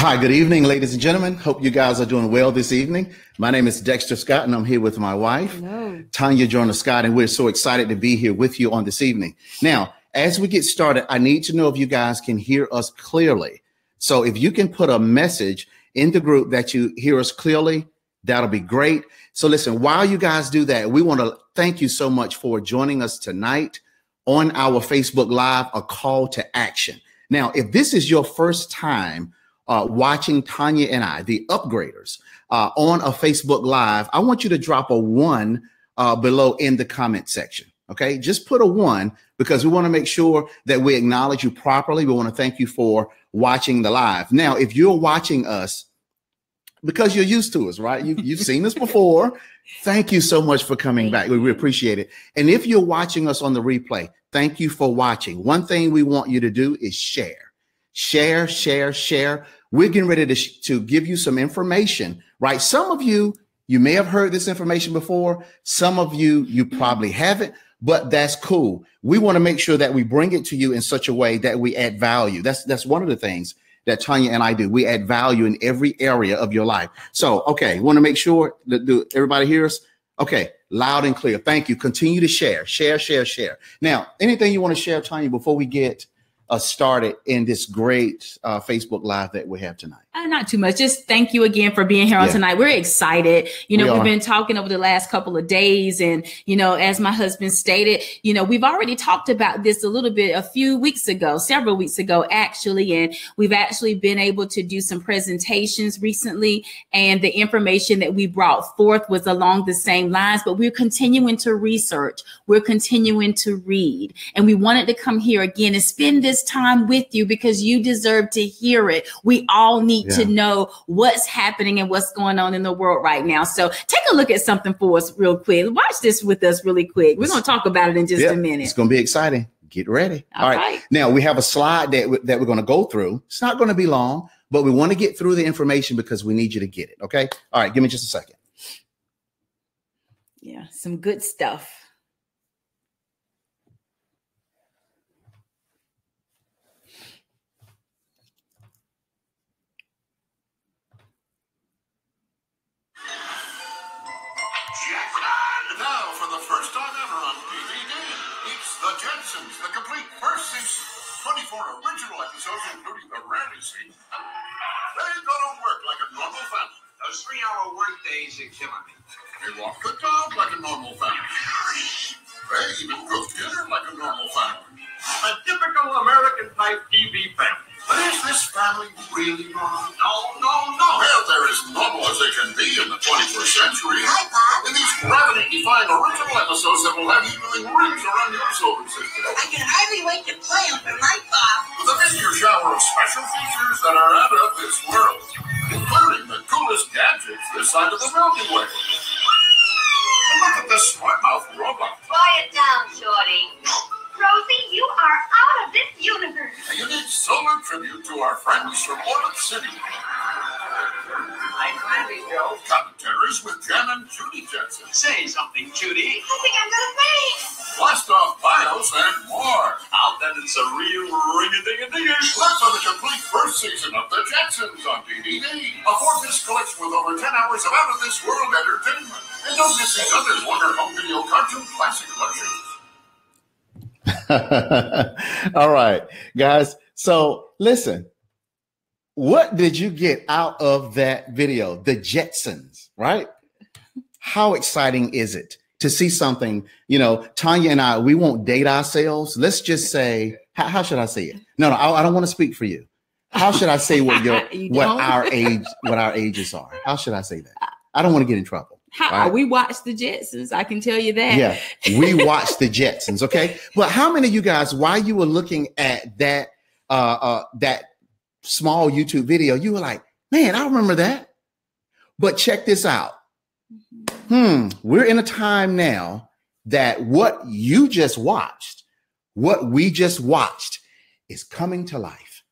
Hi, good evening, ladies and gentlemen. Hope you guys are doing well this evening. My name is Dexter Scott, and I'm here with my wife, Tonya Joyner Scott, and we're so excited to be here with you on this evening. Now, as we get started, I need to know if you guys can hear us clearly. So if you can put a message in the group that you hear us clearly, that'll be great. So listen, while you guys do that, we want to thank you so much for joining us tonight on our Facebook Live, a call to action. Now, if this is your first time watching Tonya and I, the upgraders, on a Facebook Live, I want you to drop a 1 below in the comment section. Okay, just put a 1 because we want to make sure that we acknowledge you properly. We want to thank you for watching the live. Now, if you're watching us because you're used to us, right? You've seen us before. Thank you so much for coming back. We appreciate it. And if you're watching us on the replay, thank you for watching. One thing we want you to do is share. Share, share, share. We're getting ready to give you some information, right? Some of you may have heard this information before. Some of you probably haven't, but that's cool. We want to make sure that we bring it to you in such a way that we add value. That's one of the things that Tonya and I do. We add value in every area of your life. So, okay, want to make sure that everybody hears? Okay, loud and clear. Thank you. Continue to share, share, share, share. Now, anything you want to share, Tonya, before we get started in this great Facebook Live that we have tonight? Not too much. Just thank you again for being here on tonight. We're excited. We've been talking over the last couple of days. And, as my husband stated, we've already talked about this a little bit a few weeks ago, several weeks ago, actually. And we've actually been able to do some presentations recently. And the information that we brought forth was along the same lines. But we're continuing to research. We're continuing to read. And we wanted to come here again and spend this time with you because you deserve to hear it. We all need to know what's happening and what's going on in the world right now. So take a look at something for us real quick. Watch this with us really quick. We're going to talk about it in just a minute. It's going to be exciting. Get ready. All right. Now we have a slide that we're going to go through. It's not going to be long, but we want to get through the information because we need you to get it. Okay. All right. Give me just a second. Yeah. Some good stuff. Now, for the first time ever on DVD, it's The Jetsons, the complete first season, 24 original episodes, including the rarely seen. They go to work like a normal family. Those 3-hour work days are killing me. They walk the dog like a normal family. They even cook dinner like a normal family. A typical American-type TV family. But is this family really normal? No. Well, they're as normal as they can be in the 21st century. Hi, Bob. In these gravity-defying original episodes that will have you doing rings around your solar system. I can hardly wait to play them tonight, Bob. With a meteor shower of special features that are out of this world, including the coolest gadgets this side of the Milky Way. And look at this smart-mouth robot. Quiet down, Shorty. Rosie, you are out of this universe. A unique solar tribute to our friends from Orbit City. I'm happy, Joe. Commentaries with Jen and Judy Jetson. Say something, Judy. I think I'm gonna faint. Blast-off bios and more. I'll bet it's a real ring-a-ding-a-dinger. Look for the complete first season of The Jetsons on DVD. A 4-disc collection with over 10 hours of out-of-this-world entertainment. And don't miss these other Warner Home Video cartoon classic collections. All right, guys. So listen, what did you get out of that video? The Jetsons, right? How exciting is it to see something? Tonya and I, we won't date ourselves. Let's just say, how should I say it? No, I don't want to speak for you. How should I say what our ages are? How should I say that? I don't want to get in trouble. We watched the Jetsons. I can tell you that. Yeah, we watched the Jetsons. Okay. But how many of you guys, while you were looking at that small YouTube video, you were like, man, I remember that. But check this out. We're in a time now that what we just watched is coming to life.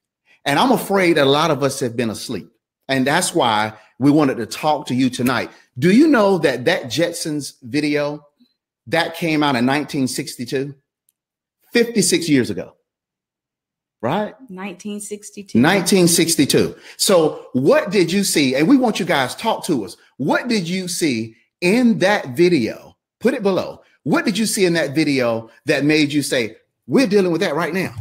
And I'm afraid that a lot of us have been asleep. And that's why we wanted to talk to you tonight. Do you know that Jetsons video that came out in 1962, 56 years ago? right? 1962. 1962. So what did you see? And we want you guys to talk to us. What did you see in that video? Put it below. What did you see in that video that made you say, we're dealing with that right now,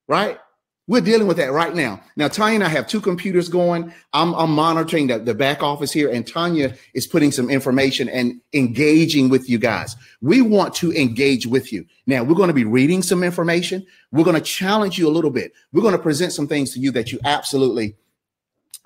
right? We're dealing with that right now. Now, Tonya and I have two computers going. I'm monitoring the back office here, and Tonya is putting some information and engaging with you guys. We want to engage with you. Now, we're going to be reading some information. We're going to challenge you a little bit. We're going to present some things to you that you absolutely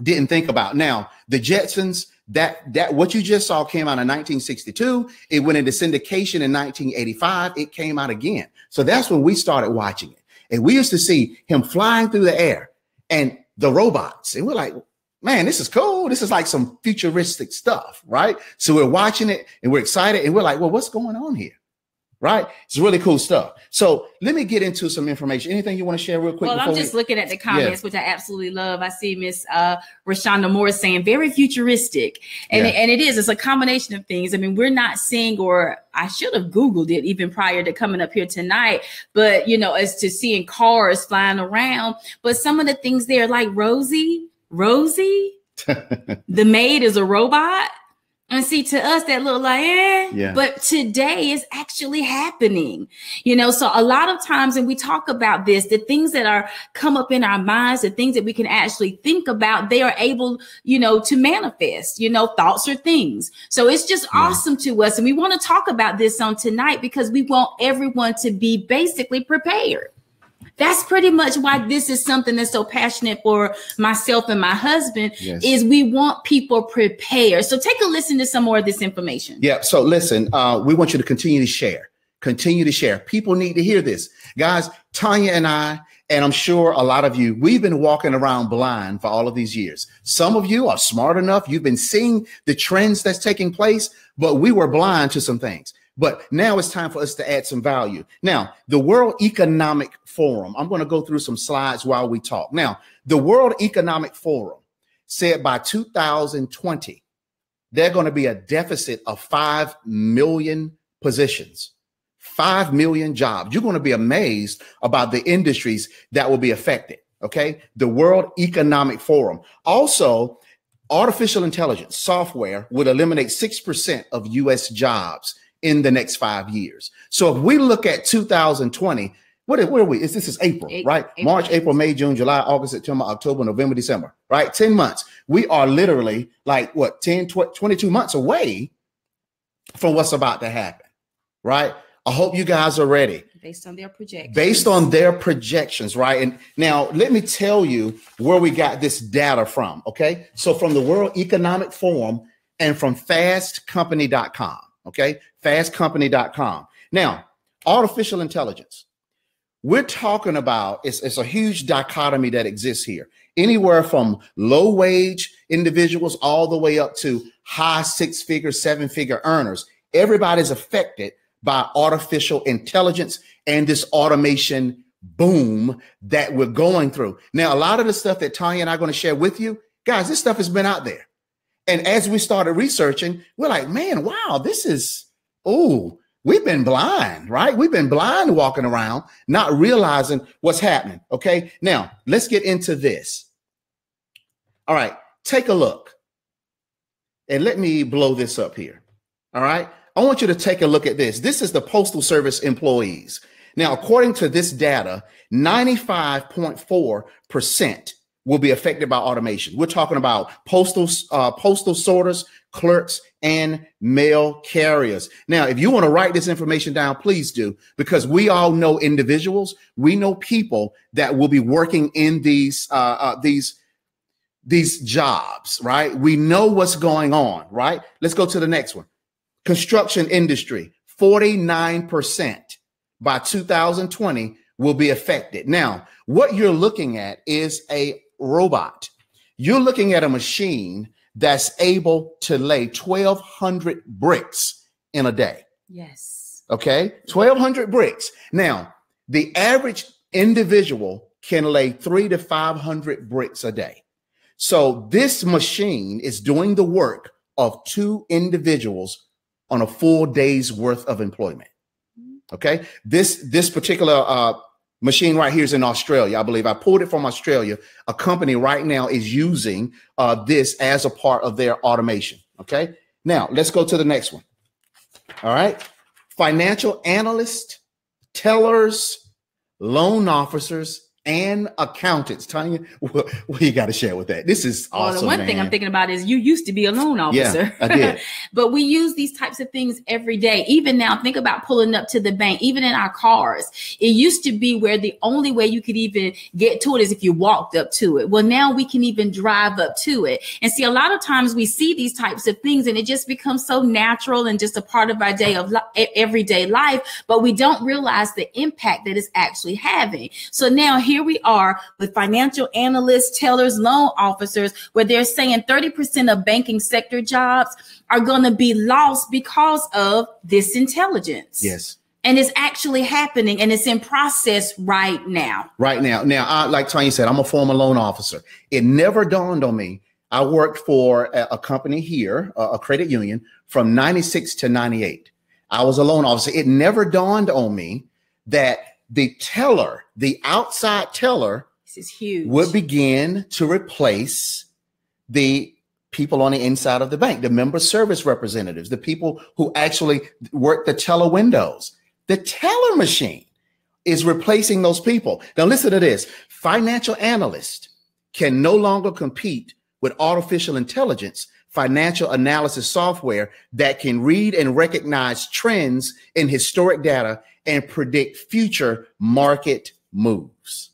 didn't think about. Now, the Jetsons, that what you just saw came out in 1962. It went into syndication in 1985. It came out again. So that's when we started watching it. And we used to see him flying through the air and the robots. And we're like, man, this is cool. This is like some futuristic stuff, right? So we're watching it and we're excited and we're like, well, what's going on here? Right? It's really cool stuff. So let me get into some information. Anything you want to share real quick? Well, I'm just looking at the comments, which I absolutely love. I see Miss Rashonda Moore saying very futuristic. And, and it is. It's a combination of things. I mean, we're not seeing, or I should have Googled it even prior to coming up here tonight. But, you know, as to seeing cars flying around. But some of the things there, like Rosie, the maid is a robot. And see, to us, that look like, but today is actually happening, you know. So a lot of times when we talk about this, the things that are come up in our minds, the things that we can actually think about, they are able, you know, to manifest, you know, thoughts or things. So it's just awesome to us. And we want to talk about this on tonight because we want everyone to be basically prepared. That's pretty much why this is something that's so passionate for myself and my husband is we want people prepared. So take a listen to some more of this information. Yeah. So listen, we want you to continue to share. Continue to share. People need to hear this. Guys, Tonya and I, and I'm sure a lot of you, we've been walking around blind for all of these years. Some of you are smart enough. You've been seeing the trends that's taking place, but we were blind to some things. But now it's time for us to add some value. Now, the World Economic Forum, I'm going to go through some slides while we talk. Now, the World Economic Forum said by 2020, they're going to be a deficit of 5 million positions, 5 million jobs. You're going to be amazed about the industries that will be affected. OK, the World Economic Forum. Also, artificial intelligence software would eliminate 6% of U.S. jobs in the next 5 years. So if we look at 2020, where are we? This is April, right? March, April, May, June, July, August, September, October, November, December, right? 10 months. We are literally like what, 22 months away from what's about to happen, right? I hope you guys are ready. Based on their projections. Based on their projections, right? And now let me tell you where we got this data from, okay? So from the World Economic Forum and from fastcompany.com. Okay, fastcompany.com. Now, artificial intelligence. We're talking about it's a huge dichotomy that exists here. Anywhere from low wage individuals all the way up to high 6-figure, 7-figure earners. Everybody's affected by artificial intelligence and this automation boom that we're going through. Now, a lot of the stuff that Tonya and I are going to share with you, guys, this stuff has been out there. And as we started researching, we're like, man, wow, this is, we've been blind, right? We've been blind walking around, not realizing what's happening. Okay. Now let's get into this. All right. Take a look and let me blow this up here. All right. I want you to take a look at this. This is the Postal Service employees. Now, according to this data, 95.4% will be affected by automation. We're talking about postal sorters, clerks, and mail carriers. Now, if you want to write this information down, please do, because we all know individuals. We know people that will be working in these jobs, right? We know what's going on, right? Let's go to the next one. Construction industry, 49% by 2020 will be affected. Now, what you're looking at is a robot. You're looking at a machine that's able to lay 1,200 bricks in a day. Yes. Okay. 1,200 bricks. Now, the average individual can lay 300 to 500 bricks a day. So this machine is doing the work of 2 individuals on a full day's worth of employment. Okay. This particular machine right here is in Australia. I believe I pulled it from Australia. A company right now is using this as a part of their automation. Okay. Now let's go to the next one. All right. Financial analysts, tellers, loan officers, and accountants. Tonya, what you got to share with that? This is awesome. Well, the one thing I'm thinking about is you used to be a loan officer. Yeah, I did. But we use these types of things every day. Even now, think about pulling up to the bank, even in our cars. It used to be where the only way you could even get to it is if you walked up to it. Well, now we can even drive up to it. And see, a lot of times we see these types of things and it just becomes so natural and just a part of our everyday life, but we don't realize the impact that it's actually having. So now here we are with financial analysts, tellers, loan officers, where they're saying 30% of banking sector jobs are going to be lost because of this intelligence. Yes. And it's actually happening and it's in process right now. Right now. Now, like Tonya said, I'm a former loan officer. It never dawned on me. I worked for a company here, a credit union, from 96 to 98. I was a loan officer. It never dawned on me that the teller, the outside teller, this is huge, would begin to replace the people on the inside of the bank, the member service representatives, the people who actually work the teller windows. The teller machine is replacing those people. Now listen to this. Financial analysts can no longer compete with artificial intelligence, financial analysis software that can read and recognize trends in historic data and predict future market moves.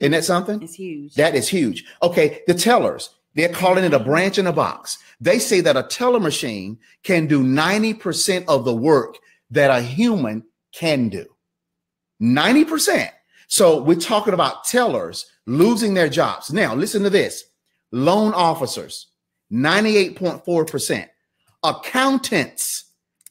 Isn't that something? It's huge. That is huge. Okay, the tellers, they're calling it a branch in a box. They say that a teller machine can do 90% of the work that a human can do. 90%. So we're talking about tellers losing their jobs. Now, listen to this. Loan officers, 98.4%. Accountants,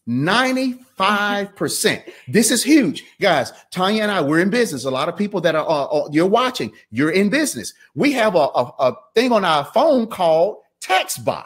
95%. This is huge. Guys, Tonya and I, we're in business. A lot of people that are you're watching, you're in business. We have a thing on our phone called TextBot.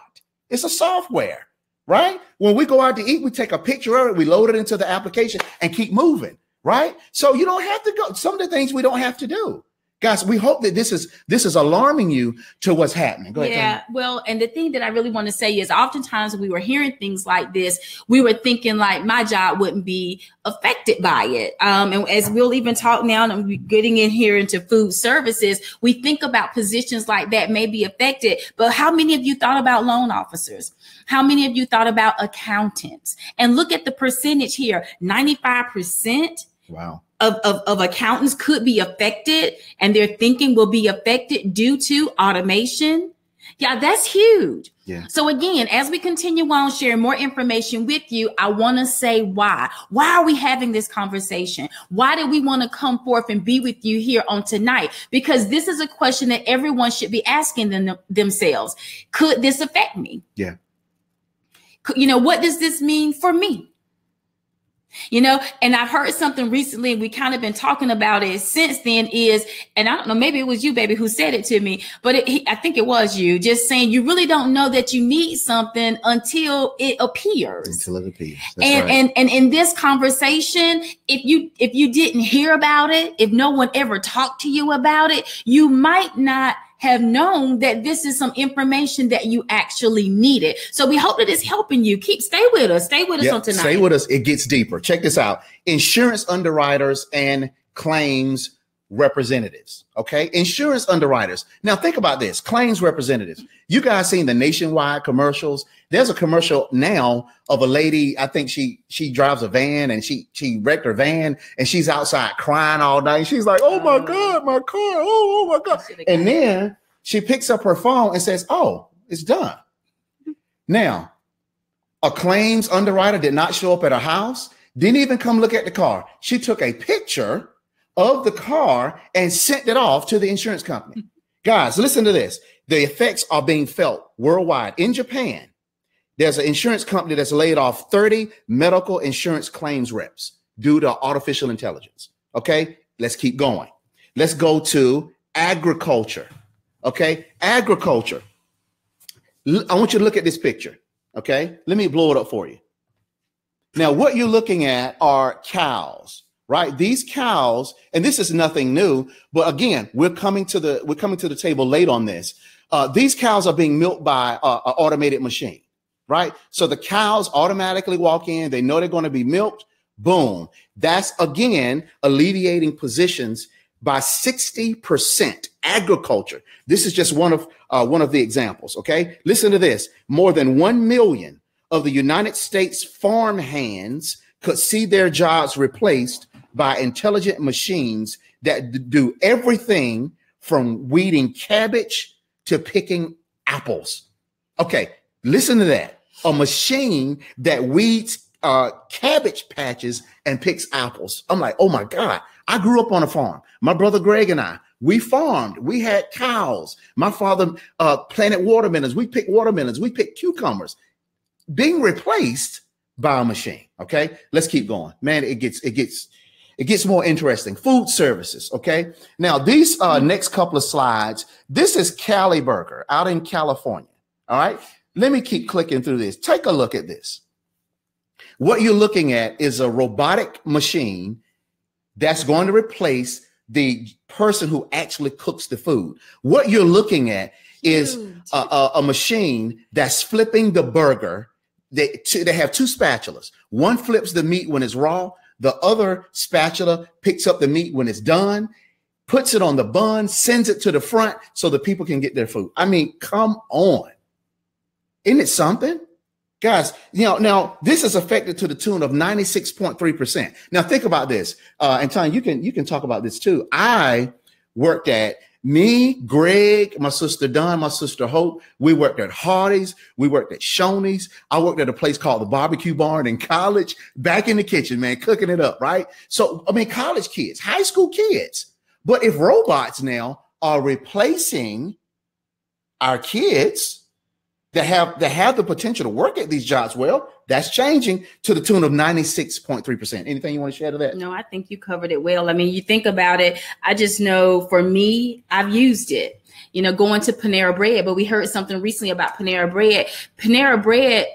It's a software, right? When we go out to eat, we take a picture of it, we load it into the application and keep moving, right? So you don't have to go. Some of the things we don't have to do. Guys, we hope that this is alarming you to what's happening. Go ahead. Yeah, well, and the thing that I really want to say is oftentimes when we were hearing things like this, we were thinking like my job wouldn't be affected by it. And as we'll even talk now, and I'm getting in here into food services, we think about positions like that may be affected. But how many of you thought about loan officers? How many of you thought about accountants? And look at the percentage here, 95%. Wow. Of accountants could be affected and their thinking will be affected due to automation. Yeah, that's huge. Yeah. So again, as we continue on sharing more information with you, I want to say why. Why are we having this conversation? Why do we want to come forth and be with you here on tonight? Because this is a question that everyone should be asking themselves. Could this affect me? Yeah. You know, what does this mean for me? You know, and I've heard something recently, and we kind of been talking about it since then is, and I don't know, maybe it was you, baby, who said it to me, but I think it was you just saying you really don't know that you need something until it appears. Until it appears. And in this conversation, if you didn't hear about it, if no one ever talked to you about it, you might not have known that this is some information that you actually needed. So we hope that it's helping you. Stay with us on tonight. Stay with us. It gets deeper. Check this out. Insurance underwriters and claims representatives. Okay. Insurance underwriters. Now think about this. Claims representatives. You guys seen the Nationwide commercials? There's a commercial now of a lady. I think she drives a van and she wrecked her van and she's outside crying all night. She's like, oh my God, my car. Oh my God. And then she picks up her phone and says, oh, it's done. Now, a claims underwriter did not show up at her house. Didn't even come look at the car. She took a picture of the car and sent it off to the insurance company. Guys, listen to this. The effects are being felt worldwide. In Japan, there's an insurance company that's laid off 30 medical insurance claims reps due to artificial intelligence. Okay, let's keep going. Let's go to agriculture. Okay, agriculture. I want you to look at this picture. Okay, let me blow it up for you. Now, what you're looking at are cows. right? These cows, and this is nothing new, but again, we're coming to the table late on this. These cows are being milked by an automated machine, right? So the cows automatically walk in. They know they're going to be milked. Boom. That's again alleviating positions by 60%. Agriculture. This is just one of the examples. Okay, listen to this. More than 1 million of the United States farm hands could see their jobs replaced by intelligent machines that do everything from weeding cabbage to picking apples. Okay, listen to that. A machine that weeds cabbage patches and picks apples. I'm like, oh my God. I grew up on a farm. My brother Greg and we farmed. We had cows. My father planted watermelons. We picked watermelons. We picked cucumbers. Being replaced by a machine. Okay, let's keep going. Man, it gets more interesting. Food services. Okay, now these next couple of slides. This is Cali Burger out in California. All right, let me keep clicking through this. Take a look at this. What you're looking at is a robotic machine that's going to replace the person who actually cooks the food. What you're looking at is a machine that's flipping the burger. They have two spatulas. One flips the meat when it's raw. The other spatula picks up the meat when it's done, puts it on the bun, sends it to the front so the people can get their food. I mean, come on. Isn't it something? Guys, now this is affected to the tune of 96.3%. Now think about this. And Tonya, you can talk about this too. I worked at Greg, my sister Don, my sister Hope. We worked at Hardee's. We worked at Shoney's. I worked at a place called the Barbecue Barn in college, back in the kitchen, man, cooking it up, right? So, I mean, college kids, high school kids. But if robots now are replacing our kids that have the potential to work at these jobs, well, that's changing to the tune of 96.3%. Anything you want to share to that? No, I think you covered it well. I mean, you think about it. I just know for me, I've used it, going to Panera Bread, but we heard something recently about Panera Bread. Panera Bread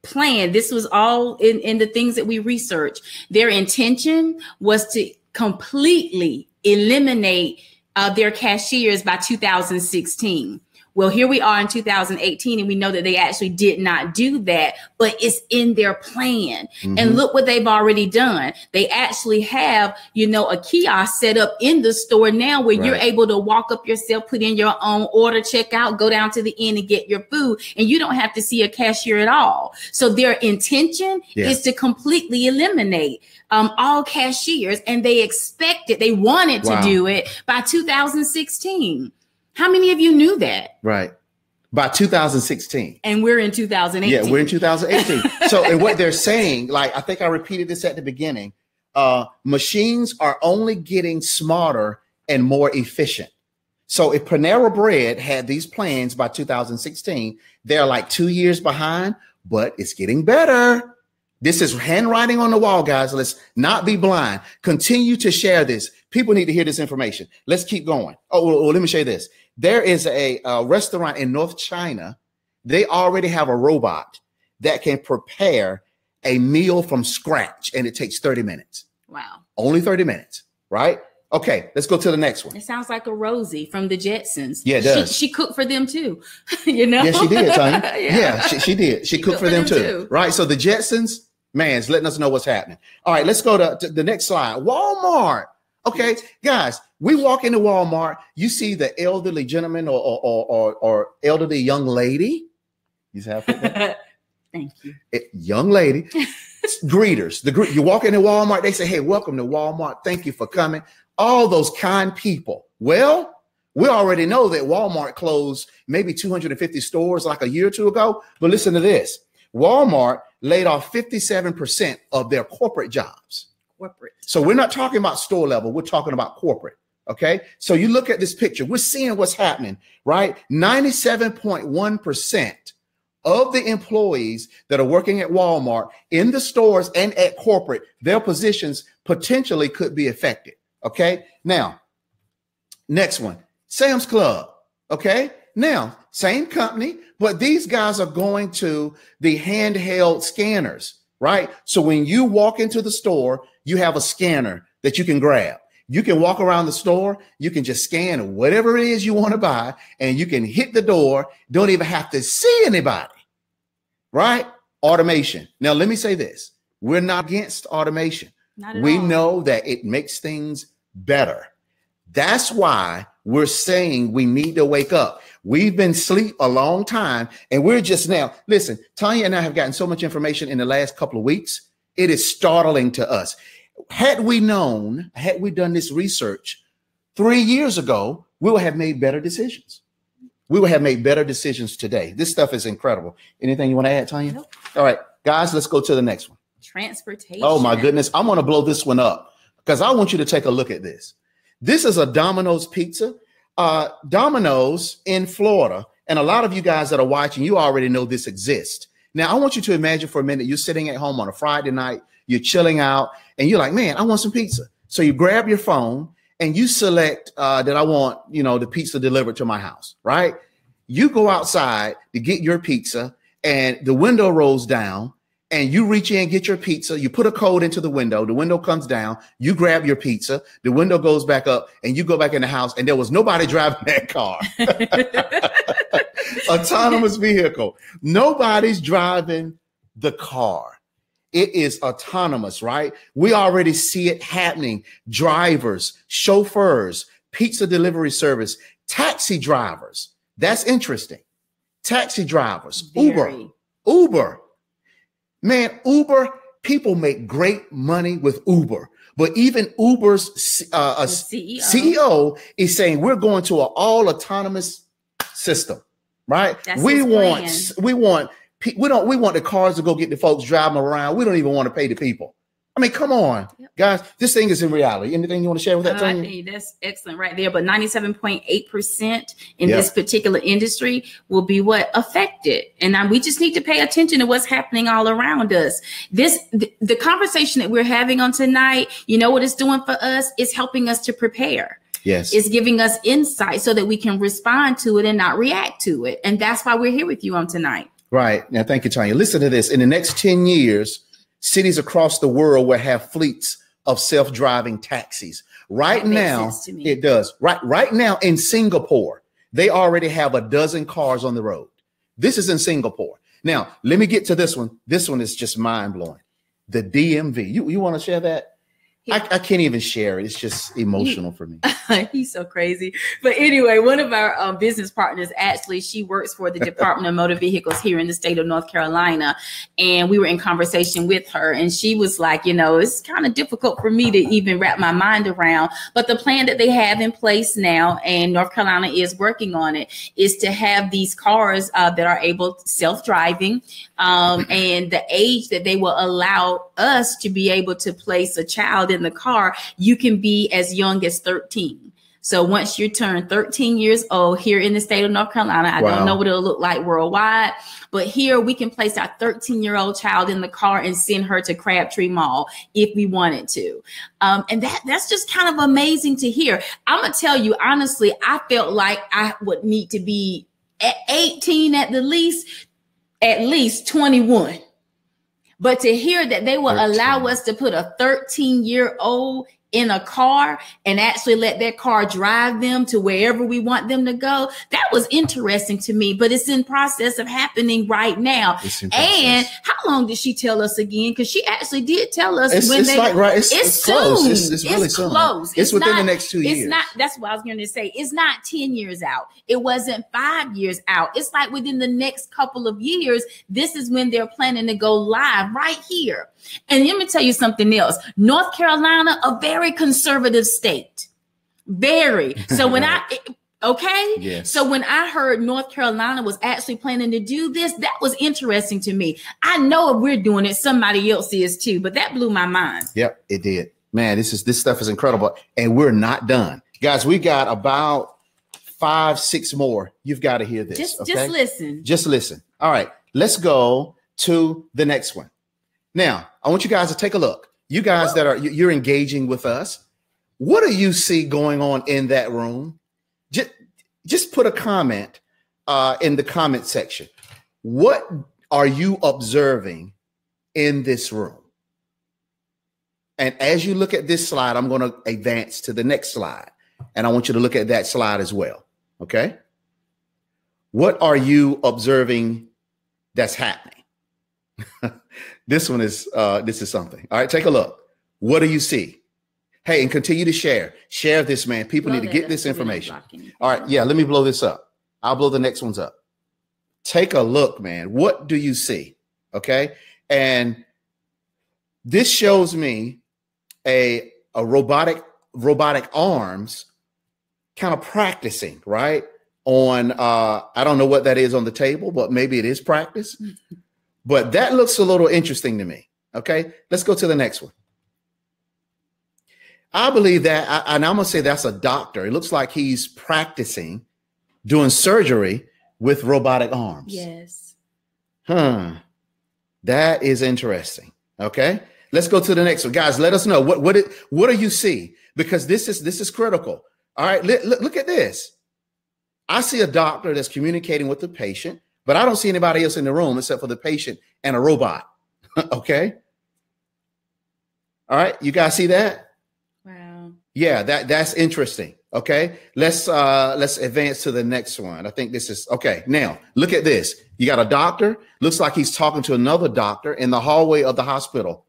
plan, this was all in the things that we researched. Their intention was to completely eliminate their cashiers by 2016. Well, here we are in 2018, and we know that they actually did not do that, but it's in their plan. Mm-hmm. And look what they've already done. They actually have, a kiosk set up in the store now where you're able to walk up yourself, put in your own order, check out, go down to the end and get your food. And you don't have to see a cashier at all. So their intention is to completely eliminate all cashiers. And they wanted to do it by 2016. How many of you knew that? Right. By 2016. And we're in 2018. Yeah, we're in 2018. So, and what they're saying, like, I think I repeated this at the beginning, machines are only getting smarter and more efficient. So if Panera Bread had these plans by 2016, they're like 2 years behind, but it's getting better. This is handwriting on the wall, guys. Let's not be blind. Continue to share this. People need to hear this information. Let's keep going. Oh, well, let me show you this. There is a restaurant in North China. They already have a robot that can prepare a meal from scratch, and it takes 30 minutes. Wow. Only 30 minutes, right? Okay, let's go to the next one. It sounds like a Rosie from the Jetsons. Yeah, it does. She cooked for them too, Yeah, she did, Tonya. Yeah, she did. She cooked for them too, right? So the Jetsons, man, is letting us know what's happening. All right, let's go to the next slide. Walmart. Okay, guys, we walk into Walmart. You see the elderly gentleman or elderly young lady. You have that? Thank you. Young lady. Greeters. You walk into Walmart. They say, "Hey, welcome to Walmart. Thank you for coming." All those kind people. Well, we already know that Walmart closed maybe 250 stores like a year or two ago. But listen to this. Walmart laid off 57% of their corporate jobs. So we're not talking about store level. We're talking about corporate. Okay. So you look at this picture. We're seeing what's happening, right? 97.1% of the employees that are working at Walmart in the stores and at corporate, their positions potentially could be affected. Okay. Now, next one, Sam's Club. Okay. Now, same company, but these guys are going to the handheld scanners, right? So when you walk into the store, you have a scanner that you can grab. You can walk around the store. You can just scan whatever it is you want to buy, and you can hit the door. Don't even have to see anybody, right? Automation. Now, let me say this. We're not against automation. We know that it makes things better. That's why we're saying we need to wake up. We've been asleep a long time, and we're just now. Listen, Tonya and I have gotten so much information in the last couple of weeks. It is startling to us. Had we known, had we done this research 3 years ago, we would have made better decisions. We would have made better decisions today. This stuff is incredible. Anything you want to add, Tonya? Nope. All right, guys, let's go to the next one. Transportation. Oh, my goodness. I'm going to blow this one up because I want you to take a look at this. This is a Dominoes Pizza. Dominoes in Florida. And a lot of you guys that are watching, you already know this exists. Now, I want you to imagine for a minute, you're sitting at home on a Friday night, you're chilling out, and you're like, man, I want some pizza. So you grab your phone and you select that I want, the pizza delivered to my house, right? You go outside to get your pizza and the window rolls down and you reach in, get your pizza. You put a code into the window comes down, you grab your pizza, the window goes back up and you go back in the house and there was nobody driving that car. Autonomous vehicle. Nobody's driving the car. It is autonomous, right? We already see it happening. Drivers, chauffeurs, pizza delivery service, taxi drivers. That's interesting. Taxi drivers, Uber. Man, Uber, people make great money with Uber. But even Uber's CEO is saying we're going to an all autonomous system, right? We want the cars to go get the folks driving around. We don't even want to pay the people. I mean, come on, guys. This thing is in reality. Anything you want to share with that, Tonya? I think that's excellent right there. But 97.8% in this particular industry will be affected. And we just need to pay attention to what's happening all around us. The conversation that we're having on tonight, you know what it's doing for us? It's helping us to prepare. Yes. It's giving us insight so that we can respond to it and not react to it. And that's why we're here with you on tonight. Right. Now, thank you, Tonya. Listen to this. In the next 10 years, cities across the world will have fleets of self-driving taxis. Right now, it does. Right now in Singapore, they already have a dozen cars on the road. This is in Singapore. Now, let me get to this one. This one is just mind-blowing. The DMV. You want to share that? I can't even share it. It's just emotional for me. He's so crazy. But anyway, one of our business partners, actually, she works for the Department of Motor Vehicles here in the state of North Carolina. And we were in conversation with her. And she was like, it's kind of difficult for me to even wrap my mind around. But the plan that they have in place now, and North Carolina is working on it, is to have these cars that are able self-driving. And the age that they will allow us to be able to place a child in the car, you can be as young as 13. So once you turn 13 years old here in the state of North Carolina, I don't know what it'll look like worldwide, but here we can place our 13-year-old child in the car and send her to Crabtree Mall if we wanted to. And that's just kind of amazing to hear. I'm going to tell you, honestly, I felt like I would need to be at 18 at least 21. But to hear that they will allow us to put a 13-year-old in a car and actually let that car drive them to wherever we want them to go, that was interesting to me. But it's in process of happening right now. And how long did she tell us again? Because she actually did tell us it's close. It's really close. It's within the next 2 years. It's not. That's what I was going to say. It's not 10 years out. It wasn't 5 years out. It's like within the next couple of years, this is when they're planning to go live right here. And let me tell you something else. North Carolina, a very conservative state. Very. So when So when I heard North Carolina was actually planning to do this, that was interesting to me. I know if we're doing it, somebody else is too, but that blew my mind. Yep, it did. Man, this stuff is incredible. And we're not done. Guys, we got about 5-6 more. You've got to hear this. Just listen. Just listen. All right, let's go to the next one. Now, I want you guys to take a look. You guys you're engaging with us. What do you see going on in that room? Just put a comment in the comment section. What are you observing in this room. And as you look at this slide, I'm going to advance to the next slide. And I want you to look at that slide as well. Okay. What are you observing that's happening? This is something. All right, take a look. What do you see? Hey, and continue to share. Share this, man. People need to get this information. All right, yeah, let me blow this up. I'll blow the next ones up. Take a look, man. What do you see? Okay. And this shows me a robotic arms kind of practicing, right? On, I don't know what that is on the table, but maybe it is practice. But that looks a little interesting to me. Okay, let's go to the next one. I believe that, and I'm going to say that's a doctor. It looks like he's practicing doing surgery with robotic arms. Yes. That is interesting. Okay, let's go to the next one. Guys, let us know what do you see? Because this is critical. All right, look at this. I see a doctor that's communicating with the patient, but I don't see anybody else in the room except for the patient and a robot. Okay. All right. You guys see that? Wow. Yeah, that's interesting. Okay. Let's advance to the next one. I think this is okay. Now look at this. You got a doctor. Looks like he's talking to another doctor in the hallway of the hospital.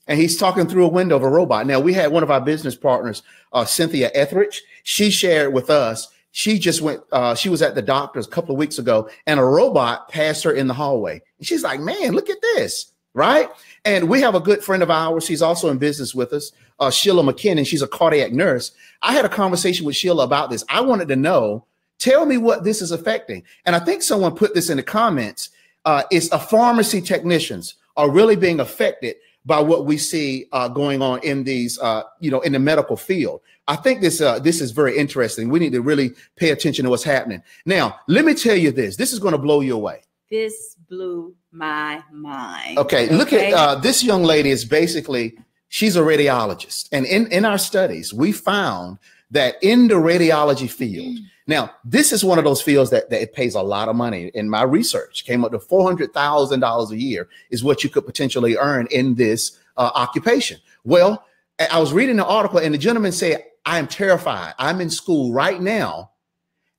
And he's talking through a window of a robot. Now we had one of our business partners, Cynthia Etheridge. She shared with us. She just went, she was at the doctor's a couple of weeks ago and a robot passed her in the hallway. And she's like, man, look at this, right? And we have a good friend of ours. She's also in business with us, Sheila McKinnon. She's a cardiac nurse. I had a conversation with Sheila about this. I wanted to know, tell me what this is affecting. And I think someone put this in the comments. It's pharmacy technicians are really being affected by what we see going on in these, in the medical field. I think this is very interesting. We need to really pay attention to what's happening. Now, let me tell you this. This is going to blow you away. This blew my mind. Okay. Look at this young lady is basically, she's a radiologist. And in our studies, we found that in the radiology field, now this is one of those fields that it pays a lot of money. In my research, came up to $400,000 a year is what you could potentially earn in this occupation. Well, I was reading the article and the gentleman said, I am terrified. I'm in school right now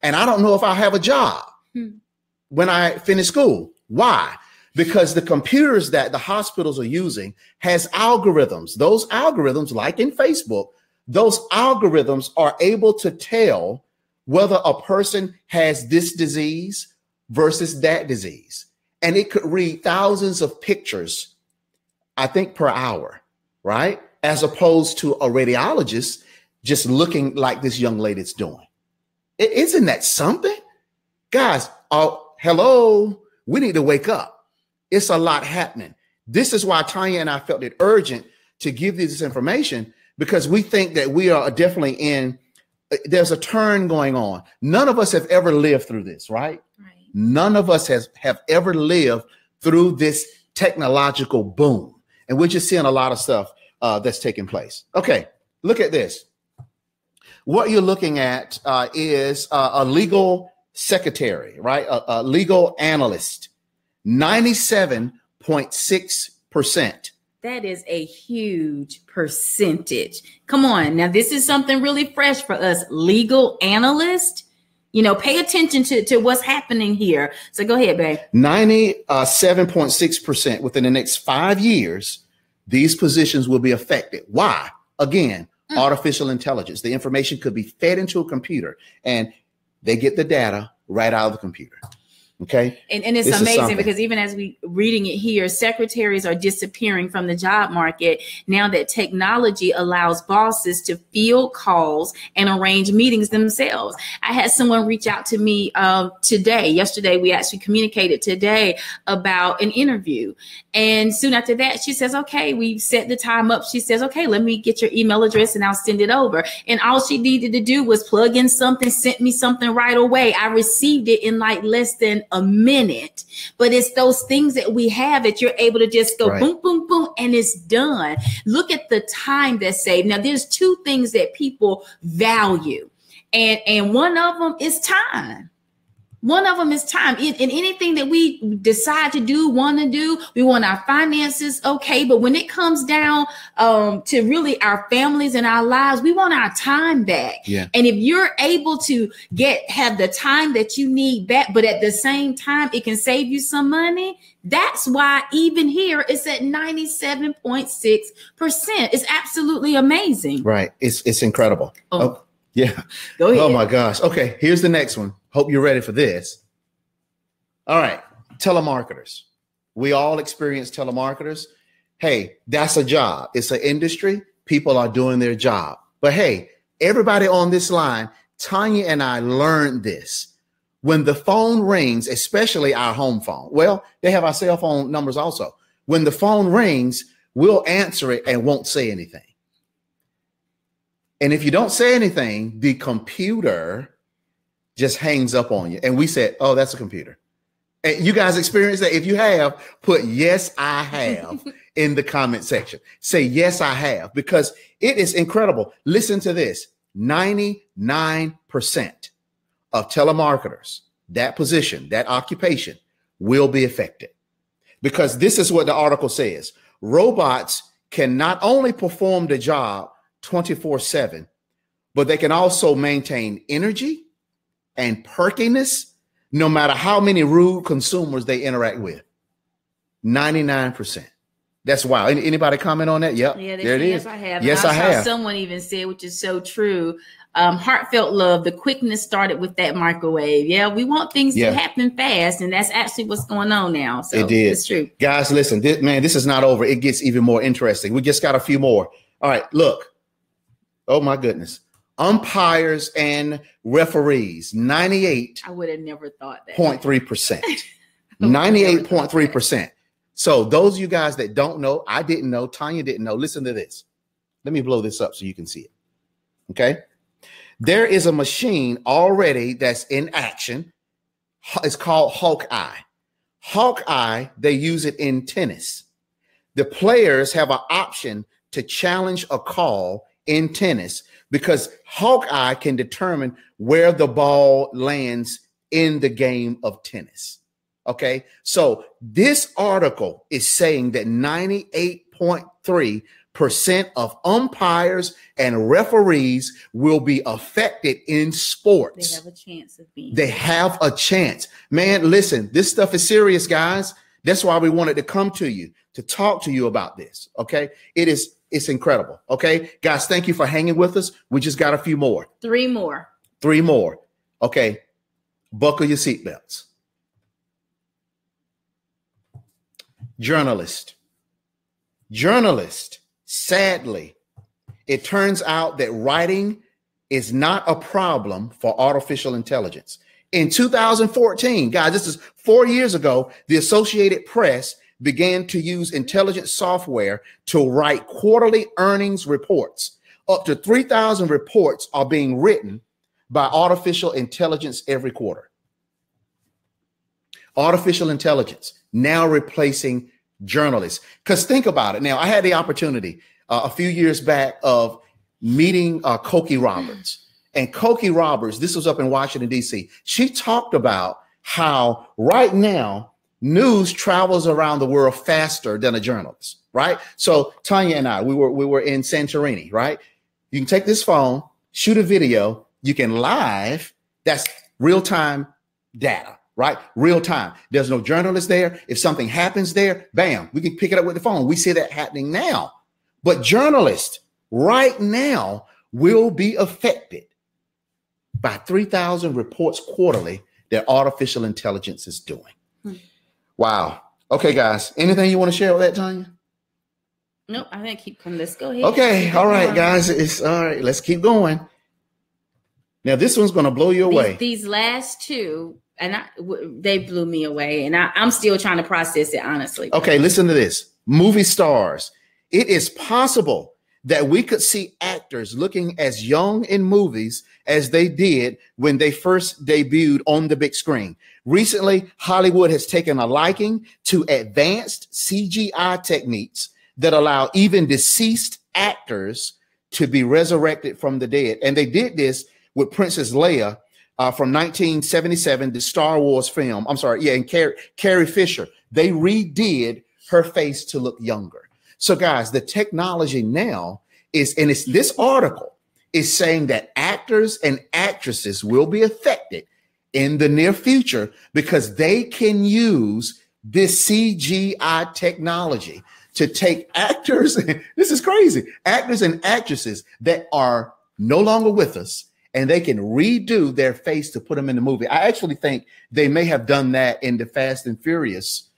and I don't know if I'll have a job when I finish school. Why? Because the computers that the hospitals are using has algorithms. Those algorithms, like in Facebook, those algorithms are able to tell whether a person has this disease versus that disease. And it could read thousands of pictures, I think, per hour, right? As opposed to a radiologist just looking like this young lady's doing. Isn't that something? Guys, hello, we need to wake up. It's a lot happening. This is why Tonya and I felt it urgent to give this information, because we think that we are definitely there's a turn going on. None of us have ever lived through this, right? None of us have ever lived through this technological boom. And we're just seeing a lot of stuff that's taking place. Okay, look at this. What you're looking at is a legal secretary, right? A legal analyst, 97.6%. That is a huge percentage. Come on. Now, this is something really fresh for us. Legal analyst, pay attention to what's happening here. So go ahead, babe. 97.6% within the next 5 years, these positions will be affected. Why? Again, artificial intelligence. The information could be fed into a computer and they get the data right out of the computer. Okay. And it's amazing because even as we reading it here, secretaries are disappearing from the job market now that technology allows bosses to field calls and arrange meetings themselves. I had someone reach out to me yesterday. We actually communicated today about an interview. And soon after that, she says, okay, we set the time up. She says, okay, let me get your email address and I'll send it over. And all she needed to do was plug in something, sent me something right away. I received it in like less than a minute. But it's those things that we have that you're able to just go boom, boom, boom, and it's done. Look at the time that's saved. Now, there's two things that people value, and one of them is time. One of them is time. In anything that we decide to do, want to do, we want our finances okay. But when it comes down to really our families and our lives, we want our time back. Yeah. And if you're able to have the time that you need back, but at the same time, it can save you some money. That's why even here it's at 97.6%. It's absolutely amazing. Right. It's incredible. Oh, yeah. Go ahead. Oh my gosh. Okay. Here's the next one. Hope you're ready for this. All right. Telemarketers. We all experience telemarketers. Hey, that's a job. It's an industry. People are doing their job. But hey, everybody on this line, Tonya and I learned this. When the phone rings, especially our home phone, well, they have our cell phone numbers also. When the phone rings, we'll answer it and won't say anything. And if you don't say anything, the computer just hangs up on you. And we said, oh, that's a computer. And you guys experience that? If you have, put yes, I have in the comment section. Say, yes, I have, because it is incredible. Listen to this. 99% of telemarketers, that position, that occupation will be affected, because this is what the article says. Robots can not only perform the job 24/7, but they can also maintain energy and perkiness no matter how many rude consumers they interact with. 99%. That's wild. Anybody comment on that? Yep. Yeah, there it is. Yes, I have. Yes, I have. Someone even said, which is so true, heartfelt love, the quickness started with that microwave. Yeah, we want things to happen fast, and that's actually what's going on now. So it did. It's true. Guys, listen, this is not over. It gets even more interesting. We just got a few more. All right, look. Oh, my goodness. Umpires and referees, 98. I would have never thought that. 0.3%. 98.3%. So those of you guys that don't know, I didn't know, Tonya didn't know, listen to this. Let me blow this up so you can see it. Okay. There is a machine already that's in action. It's called Hawkeye. Hawkeye, they use it in tennis. The players have an option to challenge a call in tennis because Hawkeye can determine where the ball lands in the game of tennis. Okay, so this article is saying that 98.3% of umpires and referees will be affected in sports. They have a chance of being. They have a chance. Man, listen, this stuff is serious, guys. That's why we wanted to come to you to talk to you about this. Okay, it's incredible. Okay, guys, thank you for hanging with us. We just got a few more. Three more. Okay, buckle your seatbelts. Journalist. Sadly, it turns out that writing is not a problem for artificial intelligence. In 2014, guys, this is 4 years ago, the Associated Press began to use intelligence software to write quarterly earnings reports. Up to 3,000 reports are being written by artificial intelligence every quarter. Artificial intelligence now replacing journalists. Because think about it. Now, I had the opportunity a few years back of meeting Cokie Roberts. And Cokie Roberts, this was up in Washington, D.C. She talked about how right now news travels around the world faster than a journalist, right? So Tonya and I, we were in Santorini, right? You can take this phone, shoot a video, you can live, that's real-time data. Right? Real time. There's no journalist there. If something happens there, bam, we can pick it up with the phone. We see that happening now. But journalists right now will be affected by 3,000 reports quarterly that artificial intelligence is doing. Wow. Okay, guys. Anything you want to share with that, Tonya? Nope. I think keep coming. Let's go ahead. Okay. All right, guys. It's all right. Let's keep going. Now, this one's going to blow you away. These last two. And they blew me away. And I'm still trying to process it, honestly. Okay, listen to this. Movie stars. It is possible that we could see actors looking as young in movies as they did when they first debuted on the big screen. Recently, Hollywood has taken a liking to advanced CGI techniques that allow even deceased actors to be resurrected from the dead. And they did this with Princess Leia from 1977, the Star Wars film. I'm sorry. Yeah. And Carrie Fisher, they redid her face to look younger. So guys, the technology now is, and it's this article is saying that actors and actresses will be affected in the near future because they can use this CGI technology to take actors. This is crazy. Actors and actresses that are no longer with us, and they can redo their face to put them in the movie. I actually think they may have done that in the Fast and Furious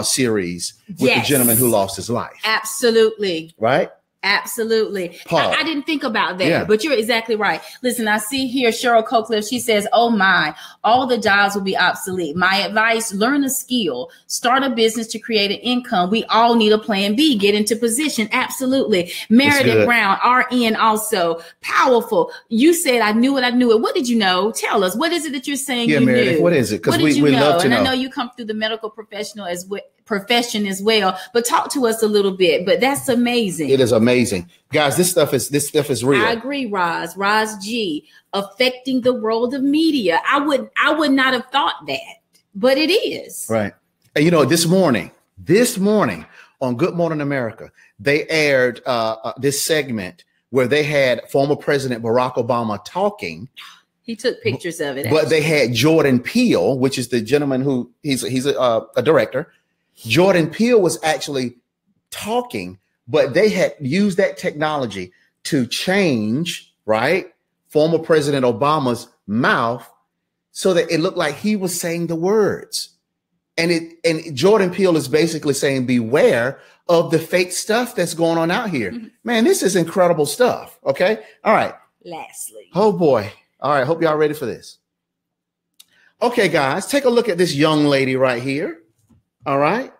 series with the gentleman who lost his life. Absolutely. Right? Absolutely. Paul. I didn't think about that, but you're exactly right. Listen, I see here Cheryl Cochliff. She says, oh my, all the jobs will be obsolete. My advice, learn a skill, start a business to create an income. We all need a plan B, get into position. Absolutely. Meredith Brown, RN also. Powerful. You said, I knew it. What did you know? Tell us. What is it that you're saying you Meredith, knew? what is it? Because we know? love to know. And I know you come through the medical profession as well, but talk to us a little bit. But that's amazing. It is amazing, guys. This stuff is real. I agree, Roz G, affecting the world of media. I would not have thought that, but it is. Right. And you know, this morning on Good Morning America, they aired this segment where they had former President Barack Obama talking. He took pictures of it. But they had Jordan Peele, which is the gentleman who he's a director. Jordan Peele was actually talking, but they had used that technology to change, right, former President Obama's mouth so that it looked like he was saying the words. And Jordan Peele is basically saying, beware of the fake stuff that's going on out here. Mm-hmm. Man, this is incredible stuff. Okay. All right. Lastly. Oh boy. All right. Hope y'all ready for this. Okay, guys, take a look at this young lady right here. All right.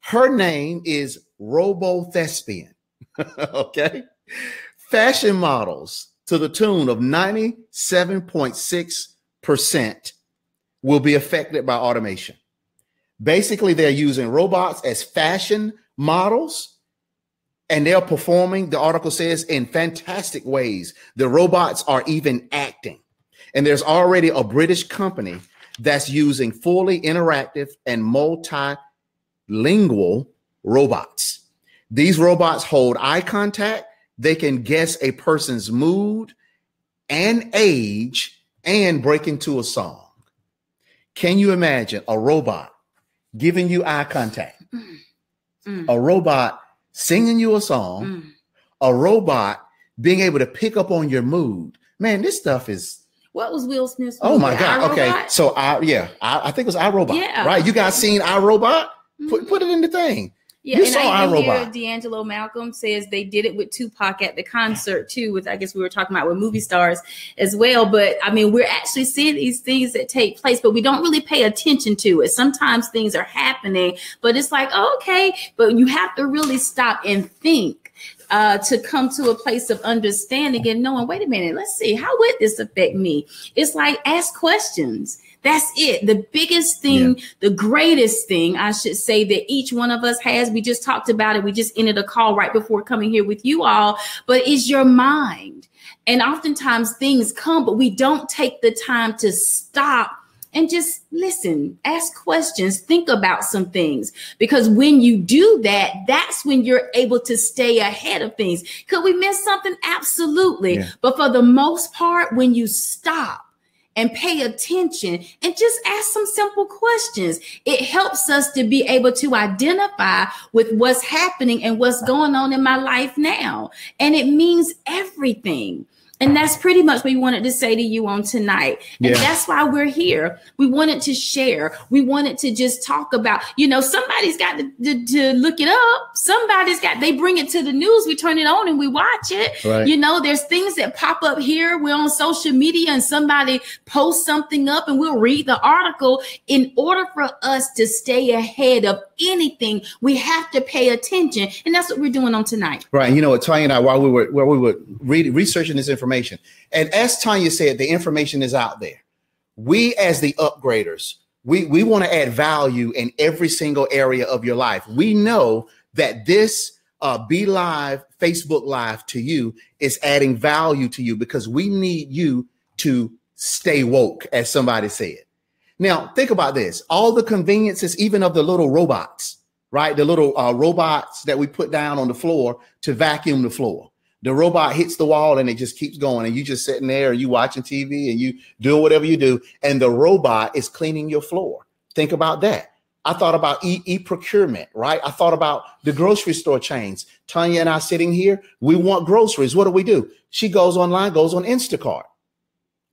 Her name is Robo Thespian. Okay. Fashion models to the tune of 97.6% will be affected by automation. Basically, they're using robots as fashion models, and they're performing, the article says, in fantastic ways. The robots are even acting. And there's already a British company that's using fully interactive and multilingual robots. These robots hold eye contact. They can guess a person's mood and age and break into a song. Can you imagine a robot giving you eye contact? A robot singing you a song, a robot being able to pick up on your mood. Man, this stuff is. What was Will Smith's movie? Oh my God. Okay. So I think it was iRobot. Yeah. Right. You guys seen iRobot? Put it in the thing. Yeah, you saw iRobot. D'Angelo Malcolm says they did it with Tupac at the concert too, with, I guess we were talking about with movie stars as well. But I mean, we're actually seeing these things that take place, but we don't really pay attention to it. Sometimes things are happening, but it's like, okay, but you have to really stop and think to come to a place of understanding and knowing, wait a minute, let's see, how would this affect me? It's like, ask questions. That's it. The biggest thing, the greatest thing, I should say, that each one of us has, we just talked about it. We just ended a call right before coming here with you all, but is your mind. And oftentimes things come, but we don't take the time to stop and just listen, ask questions, think about some things. Because when you do that, that's when you're able to stay ahead of things. Could we miss something? Absolutely. Yeah. But for the most part, when you stop and pay attention and just ask some simple questions, it helps us to be able to identify with what's happening and what's going on in my life now. And it means everything. And that's pretty much what we wanted to say to you on tonight. And that's why we're here. We wanted to share. We wanted to just talk about, you know, somebody's got to look it up. They bring it to the news. We turn it on and we watch it. Right. You know, there's things that pop up here. We're on social media and somebody posts something up and we'll read the article. In order for us to stay ahead of anything, we have to pay attention. And that's what we're doing on tonight. Right. And you know what, Tonya and I, while we were researching this information, and as Tonya said, the information is out there. We, as the upgraders, we want to add value in every single area of your life. We know that this Be Live, Facebook Live to you is adding value to you because we need you to stay woke, as somebody said. Now, think about this. All the conveniences, even of the little robots, right? The little robots that we put down on the floor to vacuum the floor. The robot hits the wall and it just keeps going. And you just sitting there and you watching TV and you do whatever you do. And the robot is cleaning your floor. Think about that. I thought about e-procurement, right? I thought about the grocery store chains. Tonya and I sitting here, we want groceries. What do? She goes online, goes on Instacart,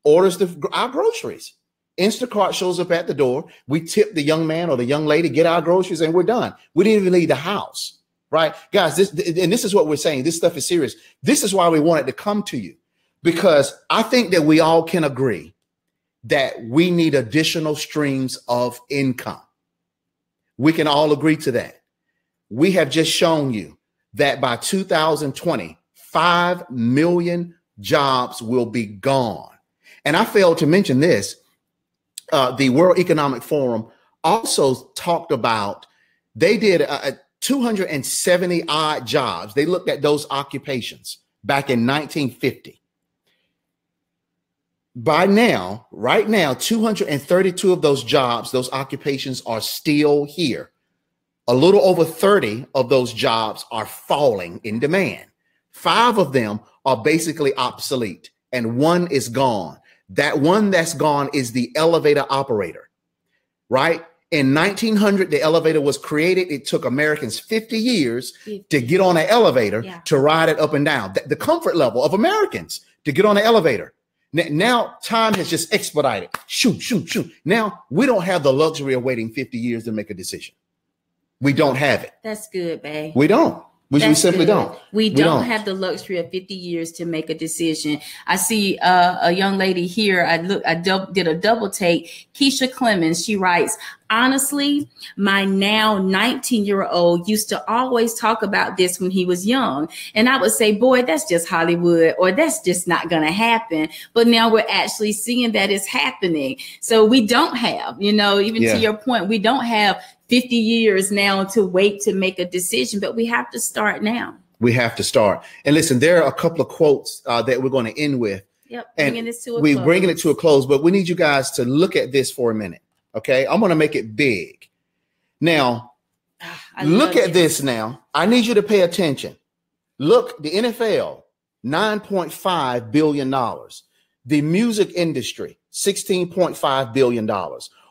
orders our groceries. Instacart shows up at the door. We tip the young man or the young lady, get our groceries, and we're done. We didn't even leave the house, right? Guys, this is what we're saying. This stuff is serious. This is why we wanted to come to you, because I think that we all can agree that we need additional streams of income. We can all agree to that. We have just shown you that by 2020, 5 million jobs will be gone. And I failed to mention this. The World Economic Forum also talked about, they did 270 odd jobs. They looked at those occupations back in 1950. By now, right now, 232 of those jobs, those occupations are still here. A little over 30 of those jobs are falling in demand. 5 of them are basically obsolete and 1 is gone. That one that's gone is the elevator operator, right? In 1900, the elevator was created. It took Americans 50 years to get on an elevator, to ride it up and down. The comfort level of Americans to get on an elevator. Now time has just expedited. Shoot. Now we don't have the luxury of waiting 50 years to make a decision. We don't have it. That's good, babe. We don't. We simply don't. We don't have the luxury of 50 years to make a decision. I see a young lady here. I did a double take. Keisha Clemens. She writes, honestly, my now 19-year-old used to always talk about this when he was young. And I would say, boy, that's just Hollywood, or that's just not going to happen. But now we're actually seeing that it's happening. So we don't have, even to your point, we don't have 50 years now to wait to make a decision, but we have to start now. We have to start. And listen, there are a couple of quotes that we're going to end with. Yep. We're bringing it to a close, but we need you guys to look at this for a minute. Okay. I'm going to make it big. Now, look at this now. I need you to pay attention. Look, the NFL, $9.5 billion. The music industry, $16.5 billion.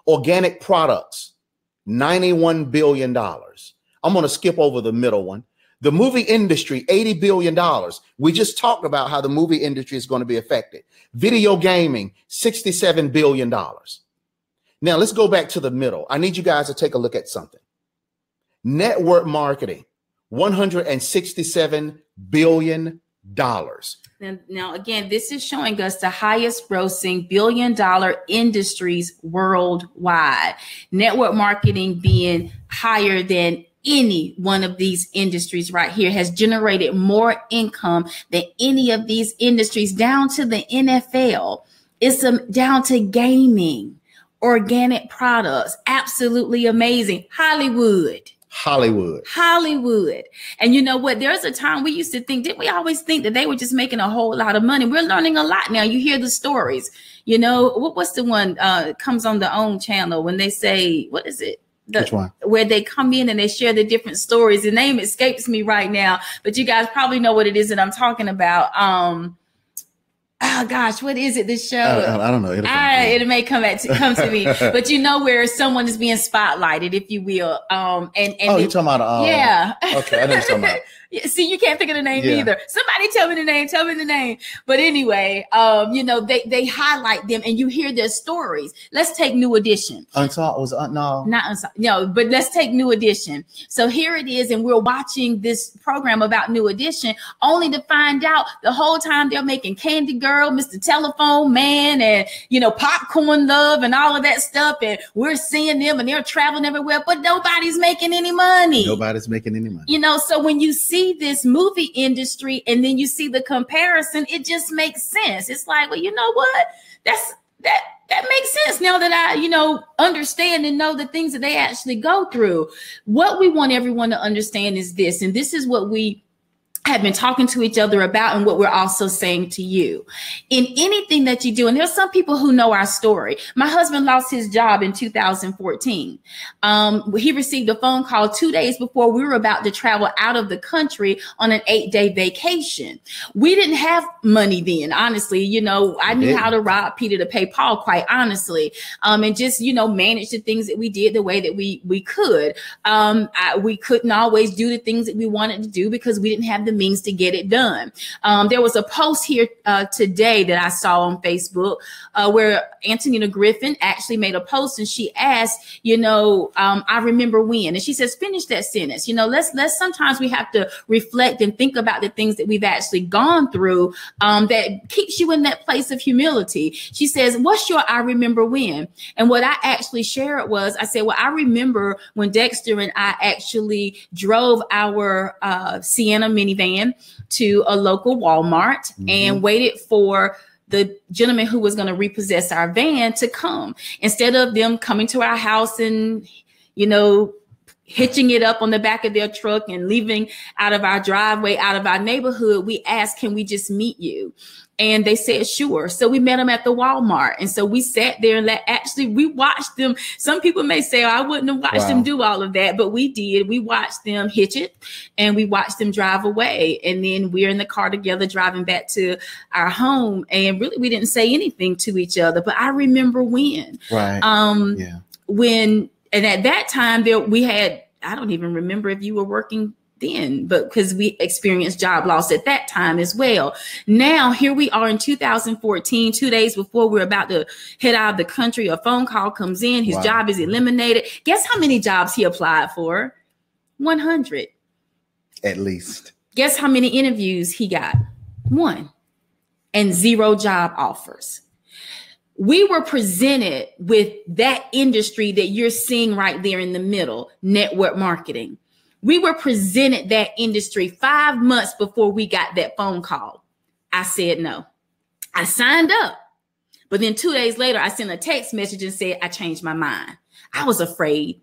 Organic products, $91 billion. I'm going to skip over the middle one. The movie industry, $80 billion. We just talked about how the movie industry is going to be affected. Video gaming, $67 billion. Now let's go back to the middle. I need you guys to take a look at something. Network marketing, $167 billion. Now, again, this is showing us the highest grossing billion-dollar industries worldwide. Network marketing being higher than any one of these industries right here has generated more income than any of these industries, down to the NFL. It's down to gaming, organic products. Absolutely amazing. Hollywood. And you know what? There's a time we used to think, didn't we always think that they were just making a whole lot of money? We're learning a lot now. You hear the stories. What's the one comes on the OWN channel when they say, what is it? Which one? Where they come in and they share the different stories. The name escapes me right now, but you guys probably know what it is that I'm talking about. Oh gosh, what is it? This show? I don't know. It may come to me, but where someone is being spotlighted, if you will. You're talking about yeah. Okay, I know what you're talking about. See, you can't think of the name either. Somebody tell me the name. But anyway, they highlight them and you hear their stories. Let's take New Edition. But let's take New Edition. So here it is, and we're watching this program about New Edition, only to find out the whole time they're making Candy Girl, Mr. Telephone Man, and Popcorn Love and all of that stuff. And we're seeing them and they're traveling everywhere, but nobody's making any money. So when you see this movie industry and then you see the comparison, it just makes sense. It's like, well, you know what? That makes sense now that I, understand and know the things that they actually go through. What we want everyone to understand is this, and this is what we have been talking to each other about and what we're also saying to you in anything that you do. And there's some people who know our story. My husband lost his job in 2014. He received a phone call 2 days before we were about to travel out of the country on an 8-day vacation. We didn't have money then, honestly. You know, I knew how to rob Peter to pay Paul, quite honestly, and just, you know, manage the things that we did the way that we could. We couldn't always do the things that we wanted to do because we didn't have the means to get it done. There was a post here today that I saw on Facebook where Antonina Griffin actually made a post, and she asked, you know, I remember when, and she says, finish that sentence. You know, let's sometimes we have to reflect and think about the things that we've actually gone through that keeps you in that place of humility. She says, what's your I remember when? And what I actually shared was, I said, well, I remember when Dexter and I actually drove our Sienna minivan to a local Walmart and waited for the gentleman who was going to repossess our van to come. Instead of them coming to our house and, you know, hitching it up on the back of their truck and leaving out of our driveway, out of our neighborhood, we asked, can we just meet you? And they said, sure. So we met them at the Walmart. And so we sat there and actually we watched them. Some people may say, oh, I wouldn't have watched them do all of that, but we did. We watched them hitch it and we watched them drive away. And then we're in the car together driving back to our home. And really, we didn't say anything to each other, but I remember when, when, and at that time there, we had, I don't even remember if you were working then, but because we experienced job loss at that time as well. Now, here we are in 2014, 2 days before we're about to head out of the country, a phone call comes in, his job is eliminated. Guess how many jobs he applied for? 100. At least. Guess how many interviews he got? 1. And 0 job offers. We were presented with that industry that you're seeing right there in the middle, network marketing. We were presented that industry 5 months before we got that phone call. I said no. I signed up. But then 2 days later, I sent a text message and said, I changed my mind. I was afraid.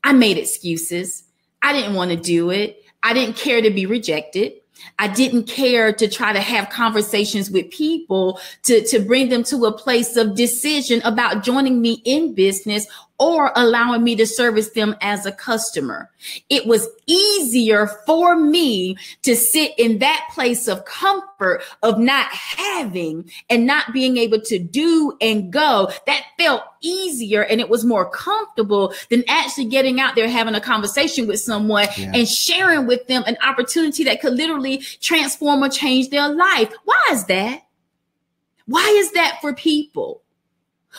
I made excuses. I didn't want to do it. I didn't care to be rejected. I didn't care to try to have conversations with people to bring them to a place of decision about joining me in business or allowing me to service them as a customer. It was easier for me to sit in that place of comfort of not having and not being able to do and go. That felt easier and it was more comfortable than actually getting out there, having a conversation with someone and sharing with them an opportunity that could literally transform or change their life. Why is that? Why is that for people?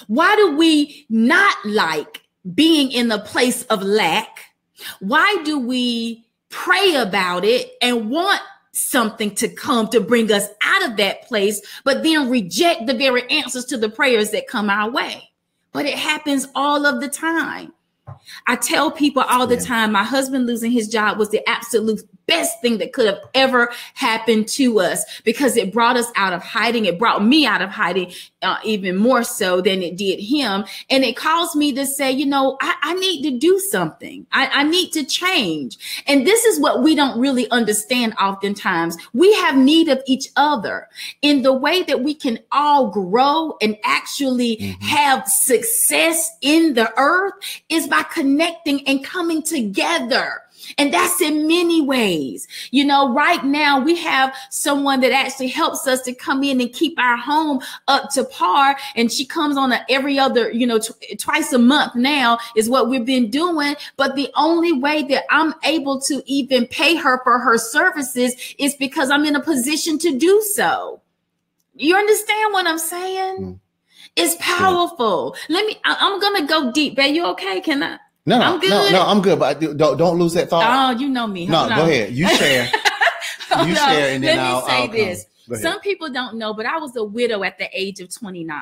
Why do we not like being in the place of lack? Why do we pray about it and want something to come to bring us out of that place, but then reject the very answers to the prayers that come our way? But it happens all of the time. I tell people all the time, my husband losing his job was the absolute best thing that could have ever happened to us because it brought us out of hiding. It brought me out of hiding even more so than it did him. And it caused me to say, you know, I need to do something. I need to change. And this is what we don't really understand oftentimes. We have need of each other in the way that we can all grow and actually have success in the earth is by connecting and coming together. And that's in many ways. You know, right now we have someone that actually helps us to come in and keep our home up to par. And she comes on every other, you know, twice a month now is what we've been doing. But the only way that I'm able to even pay her for her services is because I'm in a position to do so. You understand what I'm saying? It's powerful. I'm going to go deep. Babe, you okay? Can I? No, I'm good, but don't lose that thought. Oh, you know me. No, go ahead. You share. You share, and then I'll say this. Some people don't know, but I was a widow at the age of 29.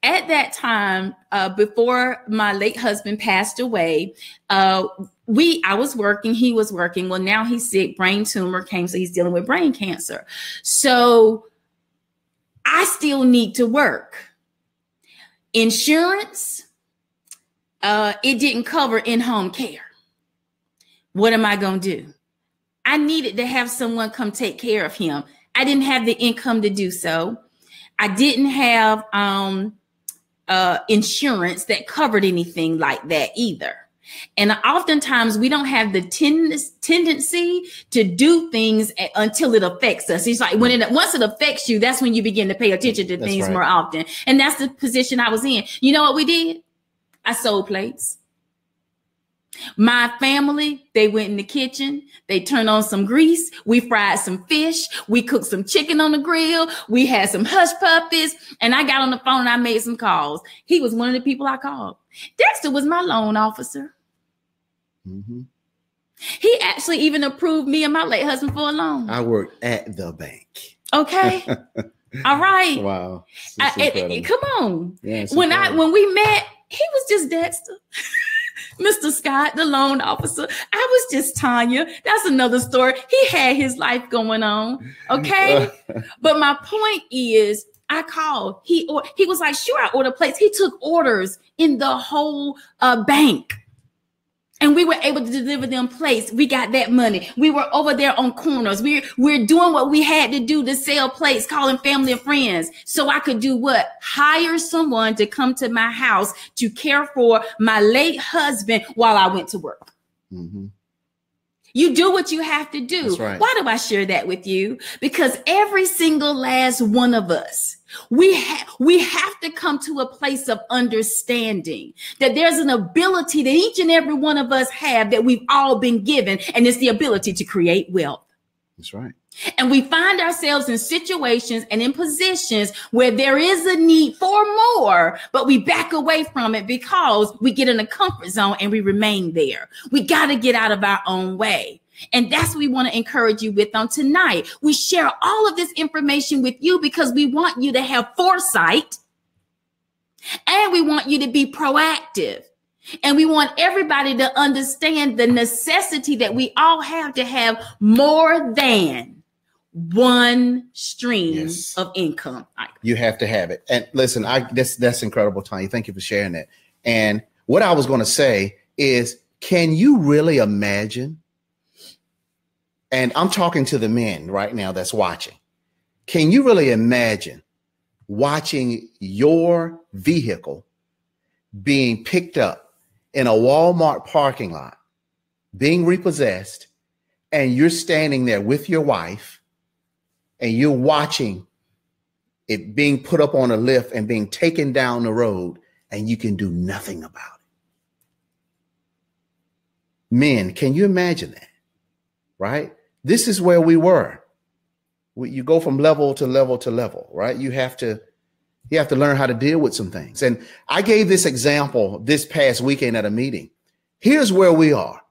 At that time, before my late husband passed away, I was working, he was working. Well, now he's sick, brain tumor came, so he's dealing with brain cancer. So I still need to work. Insurance, it didn't cover in-home care. What am I going to do? I needed to have someone come take care of him. I didn't have the income to do so. I didn't have insurance that covered anything like that either. And oftentimes we don't have the tendency to do things until it affects us. It's like once it affects you, that's when you begin to pay attention to things more often. And that's the position I was in. You know what we did? I sold plates. My family, they went in the kitchen. They turned on some grease. We fried some fish. We cooked some chicken on the grill. We had some hush puppies. And I got on the phone and I made some calls. He was one of the people I called. Dexter was my loan officer. Mm-hmm. He actually even approved me and my late husband for a loan. I worked at the bank. Okay. All right. Wow. Come on. Yeah, when we met, he was just Dexter. Mr. Scott, the loan officer. I was just Tonya. That's another story. He had his life going on. Okay. But my point is, I called. He was like, sure, I order plates. He took orders in the whole bank. And we were able to deliver them plates. We got that money. We were over there on corners. We're doing what we had to do to sell plates, calling family and friends. So I could do what? Hire someone to come to my house to care for my late husband while I went to work. Mm-hmm. You do what you have to do. That's right. Why do I share that with you? Because every single last one of us, we have to come to a place of understanding that there's an ability that each and every one of us have that we've all been given, and it's the ability to create wealth. That's right. And we find ourselves in situations and in positions where there is a need for more, but we back away from it because we get in a comfort zone and we remain there. We got to get out of our own way. And that's what we want to encourage you with on tonight. We share all of this information with you because we want you to have foresight and we want you to be proactive. And we want everybody to understand the necessity that we all have to have more than one stream of income. You have to have it. And listen, that's incredible, Tonya. Thank you for sharing that. And what I was going to say is, can you really imagine? And I'm talking to the men right now that's watching. Can you really imagine watching your vehicle being picked up in a Walmart parking lot, being repossessed, and you're standing there with your wife and you're watching it being put up on a lift and being taken down the road, and you can do nothing about it? Men, can you imagine that? Right? This is where we were. You go from level to level to level, right? You have to learn how to deal with some things. And I gave this example this past weekend at a meeting. Here's where we are.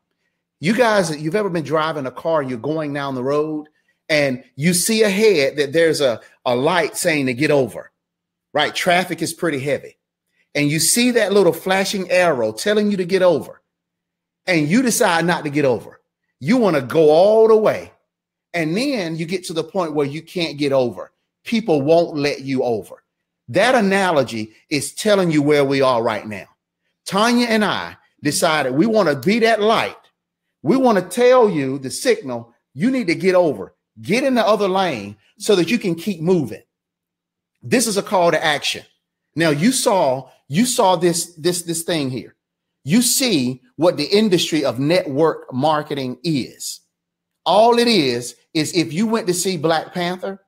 You guys, you've ever been driving a car and you're going down the road and you see ahead that there's a light saying to get over, right? Traffic is pretty heavy. And you see that little flashing arrow telling you to get over, and you decide not to get over. You want to go all the way. And then you get to the point where you can't get over. People won't let you over. That analogy is telling you where we are right now. Tonya and I decided we want to be that light. We want to tell you the signal, you need to get over, get in the other lane so that you can keep moving. This is a call to action. Now you saw this thing here. You see what the industry of network marketing is. All it is if you went to see Black Panther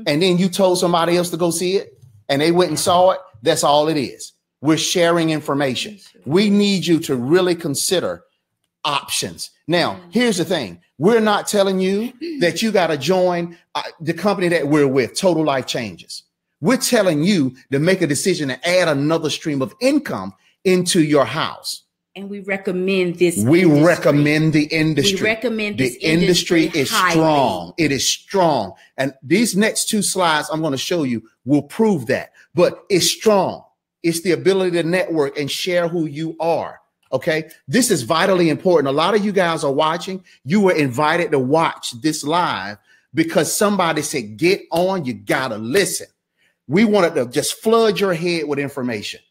and then you told somebody else to go see it and they went and saw it, that's all it is. We're sharing information. We need you to really consider options. Now, here's the thing. We're not telling you that you got to join the company that we're with, Total Life Changes. We're telling you to make a decision to add another stream of income into your house. And we recommend this. We recommend the industry. We recommend this the industry is strong. It is strong. And these next two slides I'm going to show you will prove that. But it's strong. It's the ability to network and share who you are. Okay. This is vitally important. A lot of you guys are watching. You were invited to watch this live because somebody said, get on. You got to listen. We wanted to just flood your head with information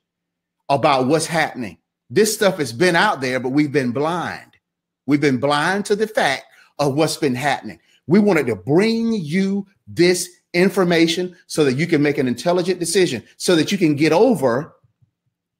about what's happening. This stuff has been out there, but we've been blind. We've been blind to the fact of what's been happening. We wanted to bring you this information so that you can make an intelligent decision, so that you can get over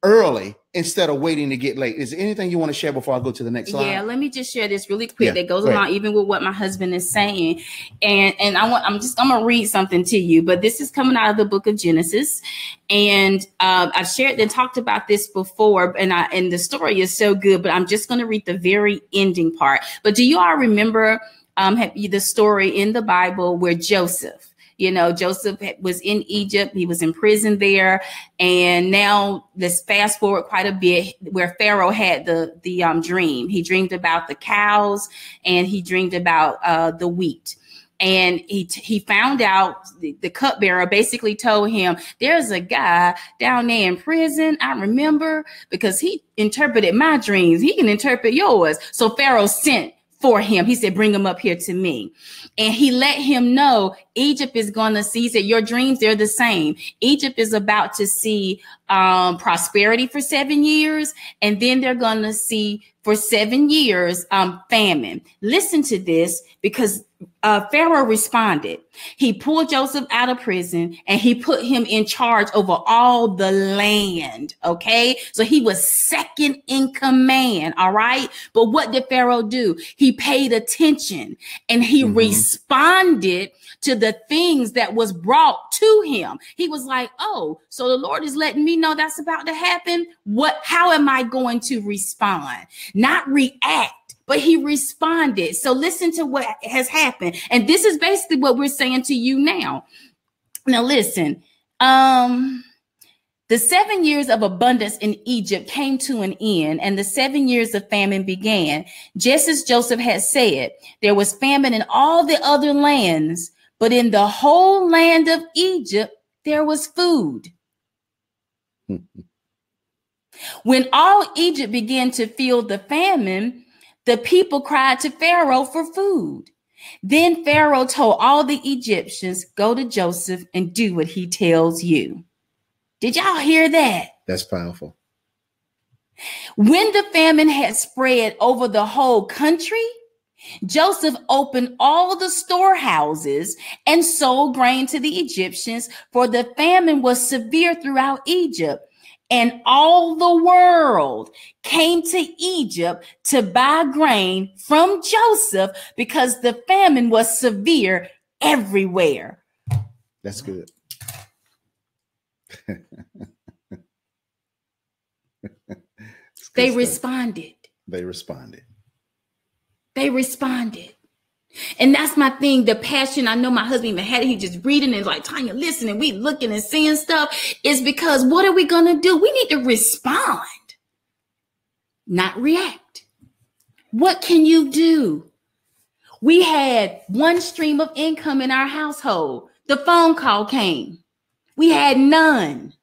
early instead of waiting to get late. Is there anything you want to share before I go to the next slide? Yeah, let me just share this really quick that goes along even with what my husband is saying. And I'm gonna read something to you, but this is coming out of the book of Genesis. And I've shared and talked about this before, and the story is so good, but I'm just gonna read the very ending part. But do you all remember the story in the Bible where Joseph was in Egypt. He was in prison there. And now let's fast forward quite a bit where Pharaoh had the dream. He dreamed about the cows and he dreamed about the wheat. And he found out the cupbearer basically told him, there's a guy down there in prison. I remember, because he interpreted my dreams. He can interpret yours. So Pharaoh sent for him. He said, bring him up here to me. And he let him know Egypt is going to see, he said, your dreams, they're the same. Egypt is about to see prosperity for 7 years. And then they're going to see for 7 years famine. Listen to this, because Pharaoh responded. He pulled Joseph out of prison and he put him in charge over all the land. Okay. So he was second in command. All right. But what did Pharaoh do? He paid attention and he responded to the things that was brought to him. He was like, oh, so the Lord is letting me know that's about to happen. How am I going to respond? Not react. But he responded. So listen to what has happened. And this is basically what we're saying to you now. Now, listen, the 7 years of abundance in Egypt came to an end, and the 7 years of famine began. Just as Joseph had said, there was famine in all the other lands, but in the whole land of Egypt, there was food. When all Egypt began to feel the famine, the people cried to Pharaoh for food. Then Pharaoh told all the Egyptians, go to Joseph and do what he tells you. Did y'all hear that? That's powerful. When the famine had spread over the whole country, Joseph opened all the storehouses and sold grain to the Egyptians, for the famine was severe throughout Egypt. And all the world came to Egypt to buy grain from Joseph because the famine was severe everywhere. That's good. They responded. They responded. They responded. And that's my thing, the passion. I know my husband even had it. He just reading and like, Tonya, listen, and we looking and seeing stuff, is because what are we going to do? We need to respond, not react. What can you do? We had one stream of income in our household. The phone call came. We had none.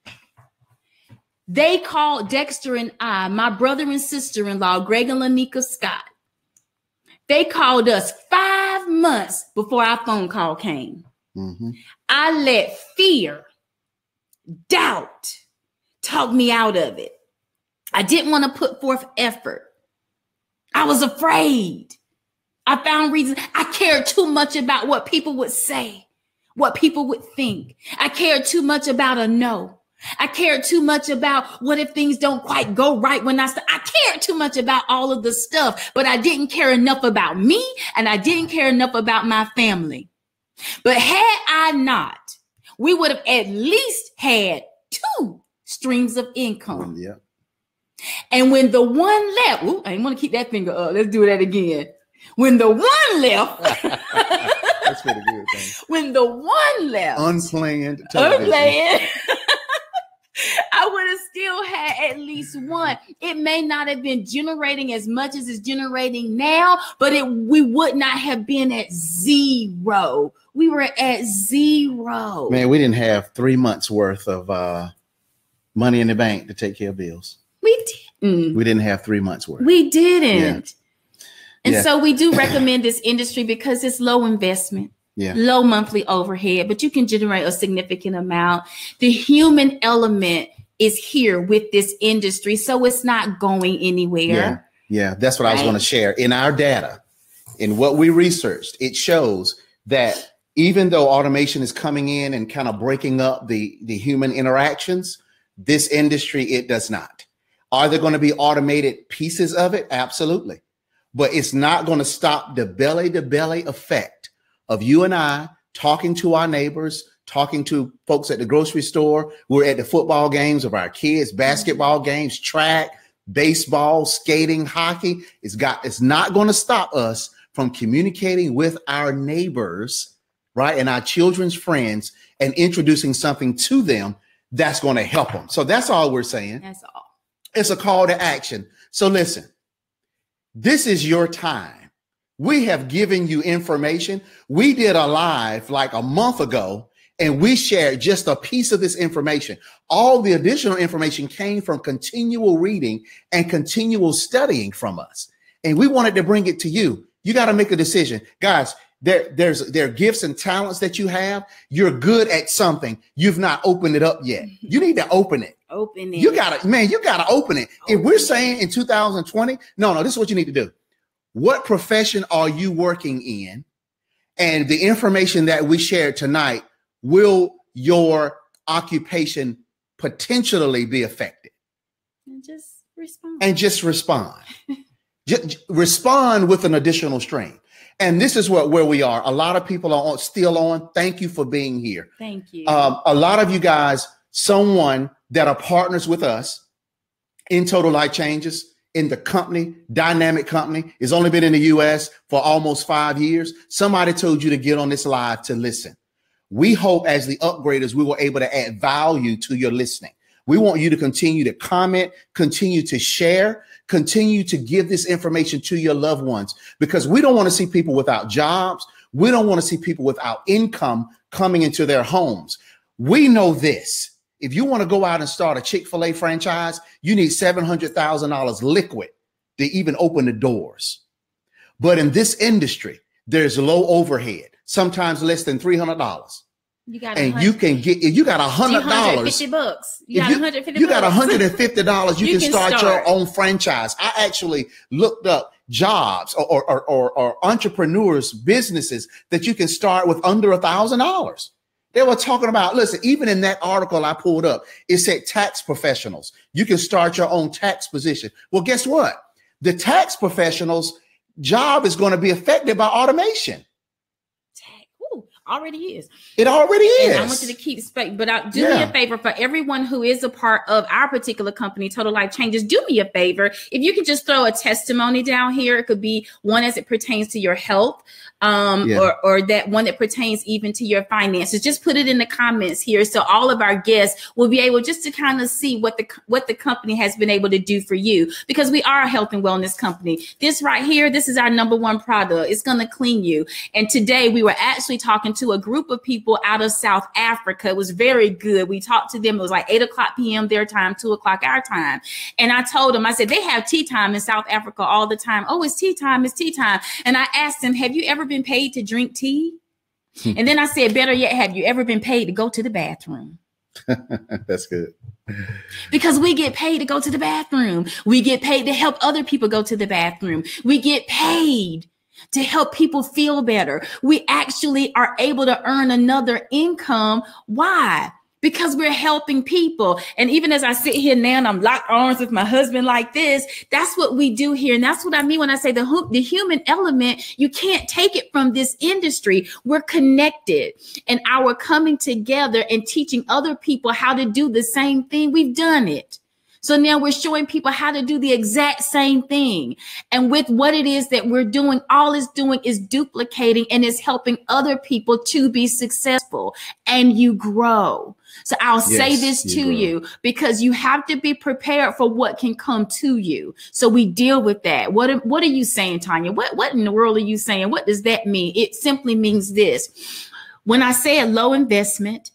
They called Dexter and I, my brother and sister-in-law, Greg and Lanika Scott. They called us 5 months before our phone call came. I let fear, doubt talk me out of it. I didn't want to put forth effort. I was afraid. I found reasons. I cared too much about what people would say, what people would think. I cared too much about a no. I cared too much about what if things don't quite go right when I cared too much about all of the stuff, but I didn't care enough about me and I didn't care enough about my family. But had I not, we would have at least had 2 streams of income. Yeah. And when the one left, I didn't want to keep that finger up. Let's do that again. When the one left, that's pretty good. Thing. When the one left, unplanned television. I would have still had at least one. It may not have been generating as much as it's generating now, but we would not have been at 0. We were at 0. Man, we didn't have 3 months worth of money in the bank to take care of bills. We didn't. We didn't have 3 months worth. We didn't. Yeah. And so we do recommend this industry because it's low investment. Yeah. Low monthly overhead, but you can generate a significant amount. The human element is here with this industry, so it's not going anywhere. Yeah, that's what I was going to share. In our data, in what we researched, it shows that even though automation is coming in and kind of breaking up the human interactions, this industry, it does not. Are there going to be automated pieces of it? Absolutely. But it's not going to stop the belly-to-belly effect of you and I talking to our neighbors, talking to folks at the grocery store. We're at the football games of our kids, basketball games, track, baseball, skating, hockey. It's not going to stop us from communicating with our neighbors, right, and our children's friends and introducing something to them that's going to help them. So that's all we're saying. That's all. It's a call to action. So listen, this is your time. We have given you information. We did a live like a month ago, and we shared just a piece of this information. All the additional information came from continual reading and continual studying from us. And we wanted to bring it to you. You got to make a decision. Guys, there are gifts and talents that you have. You're good at something. You've not opened it up yet. You need to open it. Open it. You got to open it. If we're saying in 2020, no, this is what you need to do. What profession are you working in? And the information that we shared tonight, will your occupation potentially be affected? And just respond. Just respond with an additional stream. And this is where we are. A lot of people are still on. Thank you for being here. Thank you. A lot of you guys, someone that are partners with us in Total Life Changes, in the company, dynamic company, has only been in the U.S. for almost 5 years. Somebody told you to get on this live to listen. We hope as the upgraders, we were able to add value to your listening. We want you to continue to comment, continue to share, continue to give this information to your loved ones, because we don't want to see people without jobs. We don't want to see people without income coming into their homes. We know this. If you want to go out and start a Chick-fil-A franchise, you need $700,000 liquid to even open the doors. But in this industry, there's low overhead, sometimes less than $300. You got $150. You got $150. You got $150. You can start your own franchise. I actually looked up jobs or entrepreneurs, businesses that you can start with under $1,000. They were talking about, listen, even in that article I pulled up, it said tax professionals. You can start your own tax position. Well, guess what? The tax professionals' job is going to be affected by automation. Already is. It already is. And I want you to keep space, but do me a favor for everyone who is a part of our particular company, Total Life Changes. Do me a favor. If you could just throw a testimony down here, it could be one as it pertains to your health, or that one that pertains even to your finances. Just put it in the comments here, so all of our guests will be able just to kind of see what the company has been able to do for you, because we are a health and wellness company. This right here, this is our #1 product. It's going to clean you. And today we were actually talking to a group of people out of South Africa. It was very good. We talked to them. It was like 8:00 p.m. their time, 2:00 our time. And I told them, I said, they have tea time in South Africa all the time. Oh, it's tea time. It's tea time. And I asked them, have you ever been paid to drink tea? And then I said, better yet, have you ever been paid to go to the bathroom? That's good. Because we get paid to go to the bathroom. We get paid to help other people go to the bathroom. We get paid to help people feel better. We actually are able to earn another income. Why? Because we're helping people. And even as I sit here now and I'm locked arms with my husband like this, that's what we do here. And that's what I mean when I say the human element, you can't take it from this industry. We're connected, and our coming together and teaching other people how to do the same thing. We've done it. So now we're showing people how to do the exact same thing. And with what it is that we're doing, all it's doing is duplicating, and it's helping other people to be successful, and you grow. So I'll say this to you, because you have to be prepared for what can come to you. So we deal with that. What are you saying, Tonya? What in the world are you saying? What does that mean? It simply means this. When I say a low investment,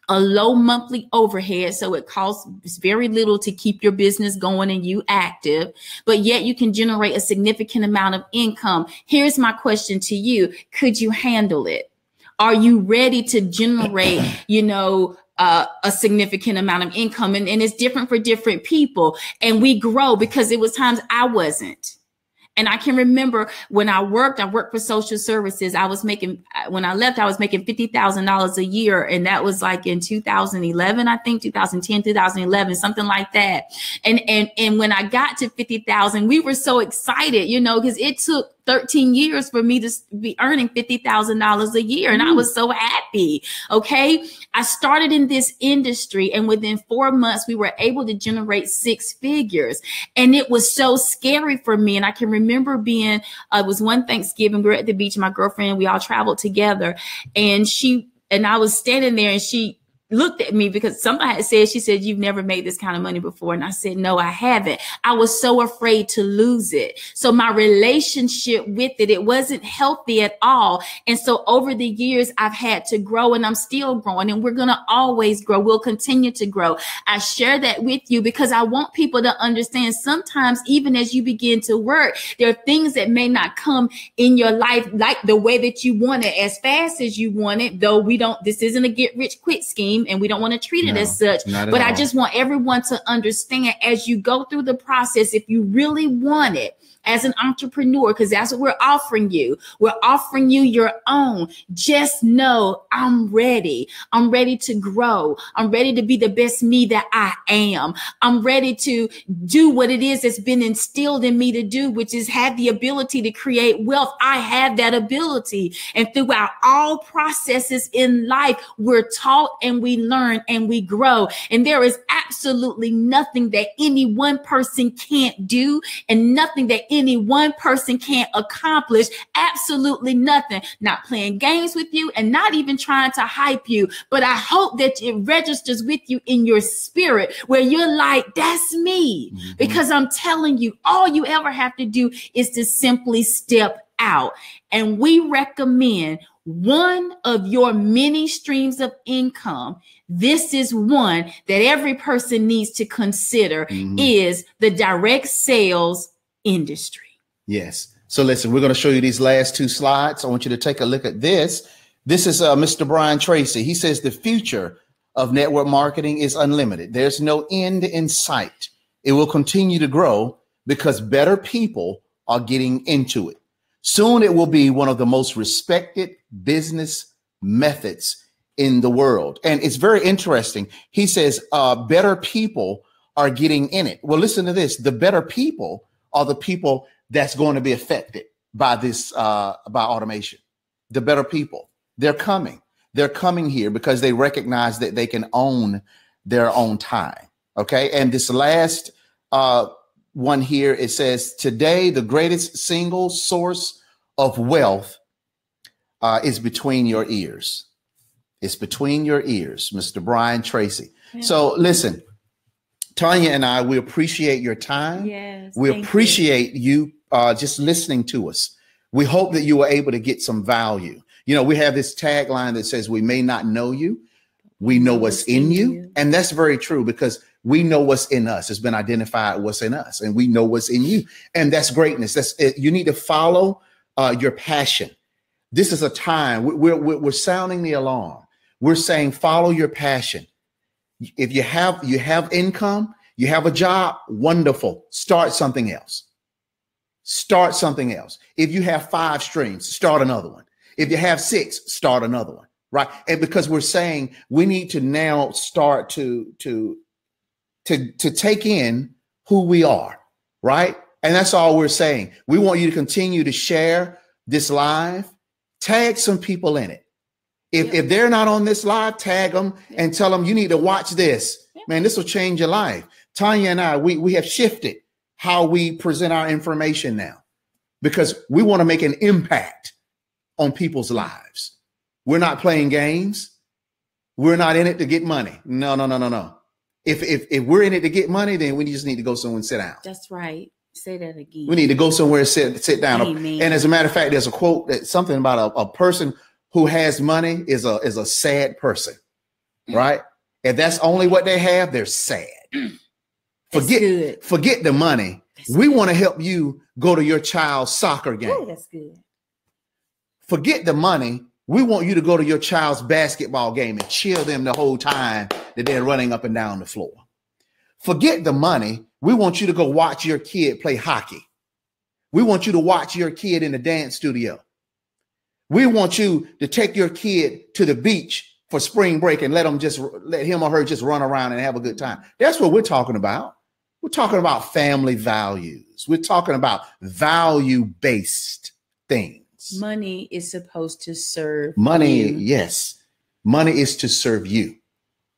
a low monthly overhead, so it costs very little to keep your business going and you active, but yet you can generate a significant amount of income. Here's my question to you. Could you handle it? Are you ready to generate, a significant amount of income? And it's different for different people. And we grow, because it was times I wasn't. And I can remember when I worked for social services. When I left, I was making $50,000 a year. And that was like in 2011, I think 2010, 2011, something like that. And when I got to 50,000, we were so excited, because it took 13 years for me to be earning $50,000 a year. And I was so happy. Okay. I started in this industry, and within 4 months, we were able to generate 6 figures. And it was so scary for me. And I can remember it was one Thanksgiving, we were at the beach, my girlfriend, we all traveled together, and I was standing there, and she looked at me because somebody had said, she said, "You've never made this kind of money before." And I said, "No, I haven't." I was so afraid to lose it. So my relationship with it wasn't healthy at all. And so over the years, I've had to grow, and I'm still growing, and we're going to always grow. We'll continue to grow. I share that with you because I want people to understand sometimes, even as you begin to work, there are things that may not come in your life like the way that you want it, as fast as you want it, though this isn't a get rich quick scheme. And we don't want to treat it as such. But I just want everyone to understand, as you go through the process, if you really want it as an entrepreneur, because that's what we're offering you. We're offering you your own. Just know I'm ready. I'm ready to grow. I'm ready to be the best me that I am. I'm ready to do what it is that's been instilled in me to do, which is have the ability to create wealth. I have that ability. And throughout all processes in life, we're taught and we learn and we grow. And there is absolutely nothing that any one person can't do, and nothing that any one person can't accomplish. Absolutely nothing. Not playing games with you and not even trying to hype you. But I hope that it registers with you in your spirit where you're like, that's me. Mm-hmm. Because I'm telling you, all you ever have to do is to simply step out. And we recommend one of your many streams of income. This is one that every person needs to consider, is the direct sales industry. Yes. So listen, we're going to show you these last 2 slides. I want you to take a look at this. This is Mr. Brian Tracy. He says the future of network marketing is unlimited. There's no end in sight. It will continue to grow because better people are getting into it. Soon it will be one of the most respected business methods in the world. And it's very interesting. He says better people are getting in it. Well, listen to this. The better people are the people that's going to be affected by this, by automation. The better people, they're coming. They're coming here because they recognize that they can own their own time. Okay. And this last one here, it says, today, the greatest single source of wealth is between your ears. It's between your ears, Mr. Brian Tracy. Yeah. So listen, Tonya and I, we appreciate your time. Yes, we appreciate you just listening to us. We hope that you were able to get some value. You know, we have this tagline that says, we may not know you, we know what's in you. And that's very true, because we know what's in us. It's been identified what's in us, and we know what's in you. And that's greatness. That's it. You need to follow your passion. This is a time we're sounding the alarm. We're saying, follow your passion. If you have income, you have a job, wonderful. Start something else. Start something else. If you have 5 streams, start another one. If you have 6, start another one. Right. And because we're saying we need to now start to take in who we are. Right. And that's all we're saying. We want you to continue to share this live, tag some people in it. If they're not on this live, tag them and tell them you need to watch this. Man, this will change your life. Tonya and I, we have shifted how we present our information now, because we want to make an impact on people's lives. We're not playing games. We're not in it to get money. No. If we're in it to get money, then we just need to go somewhere and sit down. That's right. Say that again. We need to go somewhere and sit down. Amen. And as a matter of fact, there's a quote that something about a person who has money is a sad person, right? If that's only what they have, they're sad. Forget the money. We want to help you go to your child's soccer game. Ooh, that's good. Forget the money. We want you to go to your child's basketball game and cheer them the whole time that they're running up and down the floor. Forget the money. We want you to go watch your kid play hockey. We want you to watch your kid in the dance studio. We want you to take your kid to the beach for spring break and let him or her just run around and have a good time. That's what we're talking about. We're talking about family values. We're talking about value-based things. Money is supposed to serve money. you. Yes. Money is to serve you,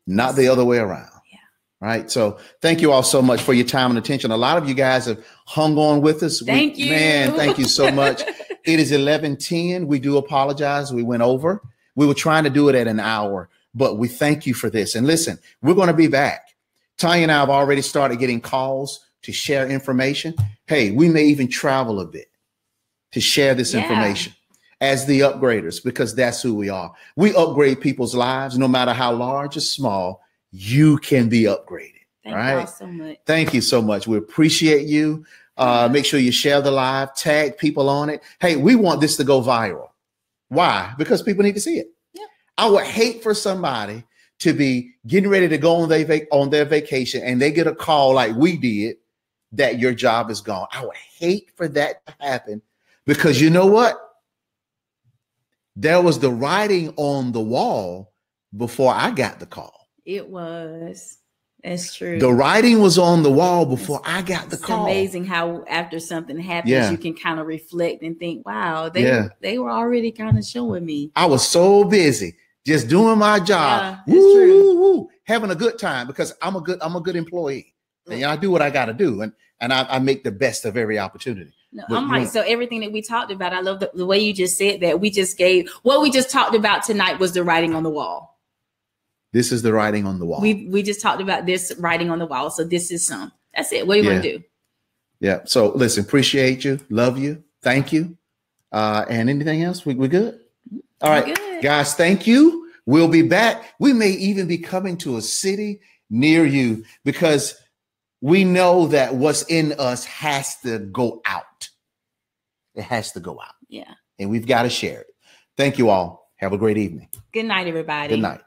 not the other way around. Yeah. Right. So thank you all so much for your time and attention. A lot of you guys have hung on with us. Thank you. Man, thank you so much. It is 11:10. We do apologize. We went over. We were trying to do it at an hour, but we thank you for this. And listen, we're going to be back. Tonya and I have already started getting calls to share information. Hey, we may even travel a bit to share this information as the upgraders, because that's who we are. We upgrade people's lives, no matter how large or small. You can be upgraded. Thank you all so much. Thank you so much. We appreciate you. Make sure you share the live, tag people on it. Hey, we want this to go viral. Why? Because people need to see it. Yeah. I would hate for somebody to be getting ready to go on their vacation and they get a call like we did that your job is gone. I would hate for that to happen, because you know what? There was the writing on the wall before I got the call. It was. That's true. The writing was on the wall before I got the call. It's amazing how after something happens, you can kind of reflect and think, wow, they were already kind of showing me. I was so busy just doing my job, having a good time, because I'm a good employee. And I do what I got to do. And I make the best of every opportunity. No, I'm like, so everything that we talked about, I love the way you just said that. What we just talked about tonight was the writing on the wall. This is the writing on the wall. We just talked about this writing on the wall. So this is that's it. What do you want to do? Yeah. So listen, appreciate you. Love you. Thank you. And anything else? We good? All right, guys, thank you. We'll be back. We may even be coming to a city near you, because we know that what's in us has to go out. It has to go out. Yeah. And we've got to share it. Thank you all. Have a great evening. Good night, everybody. Good night.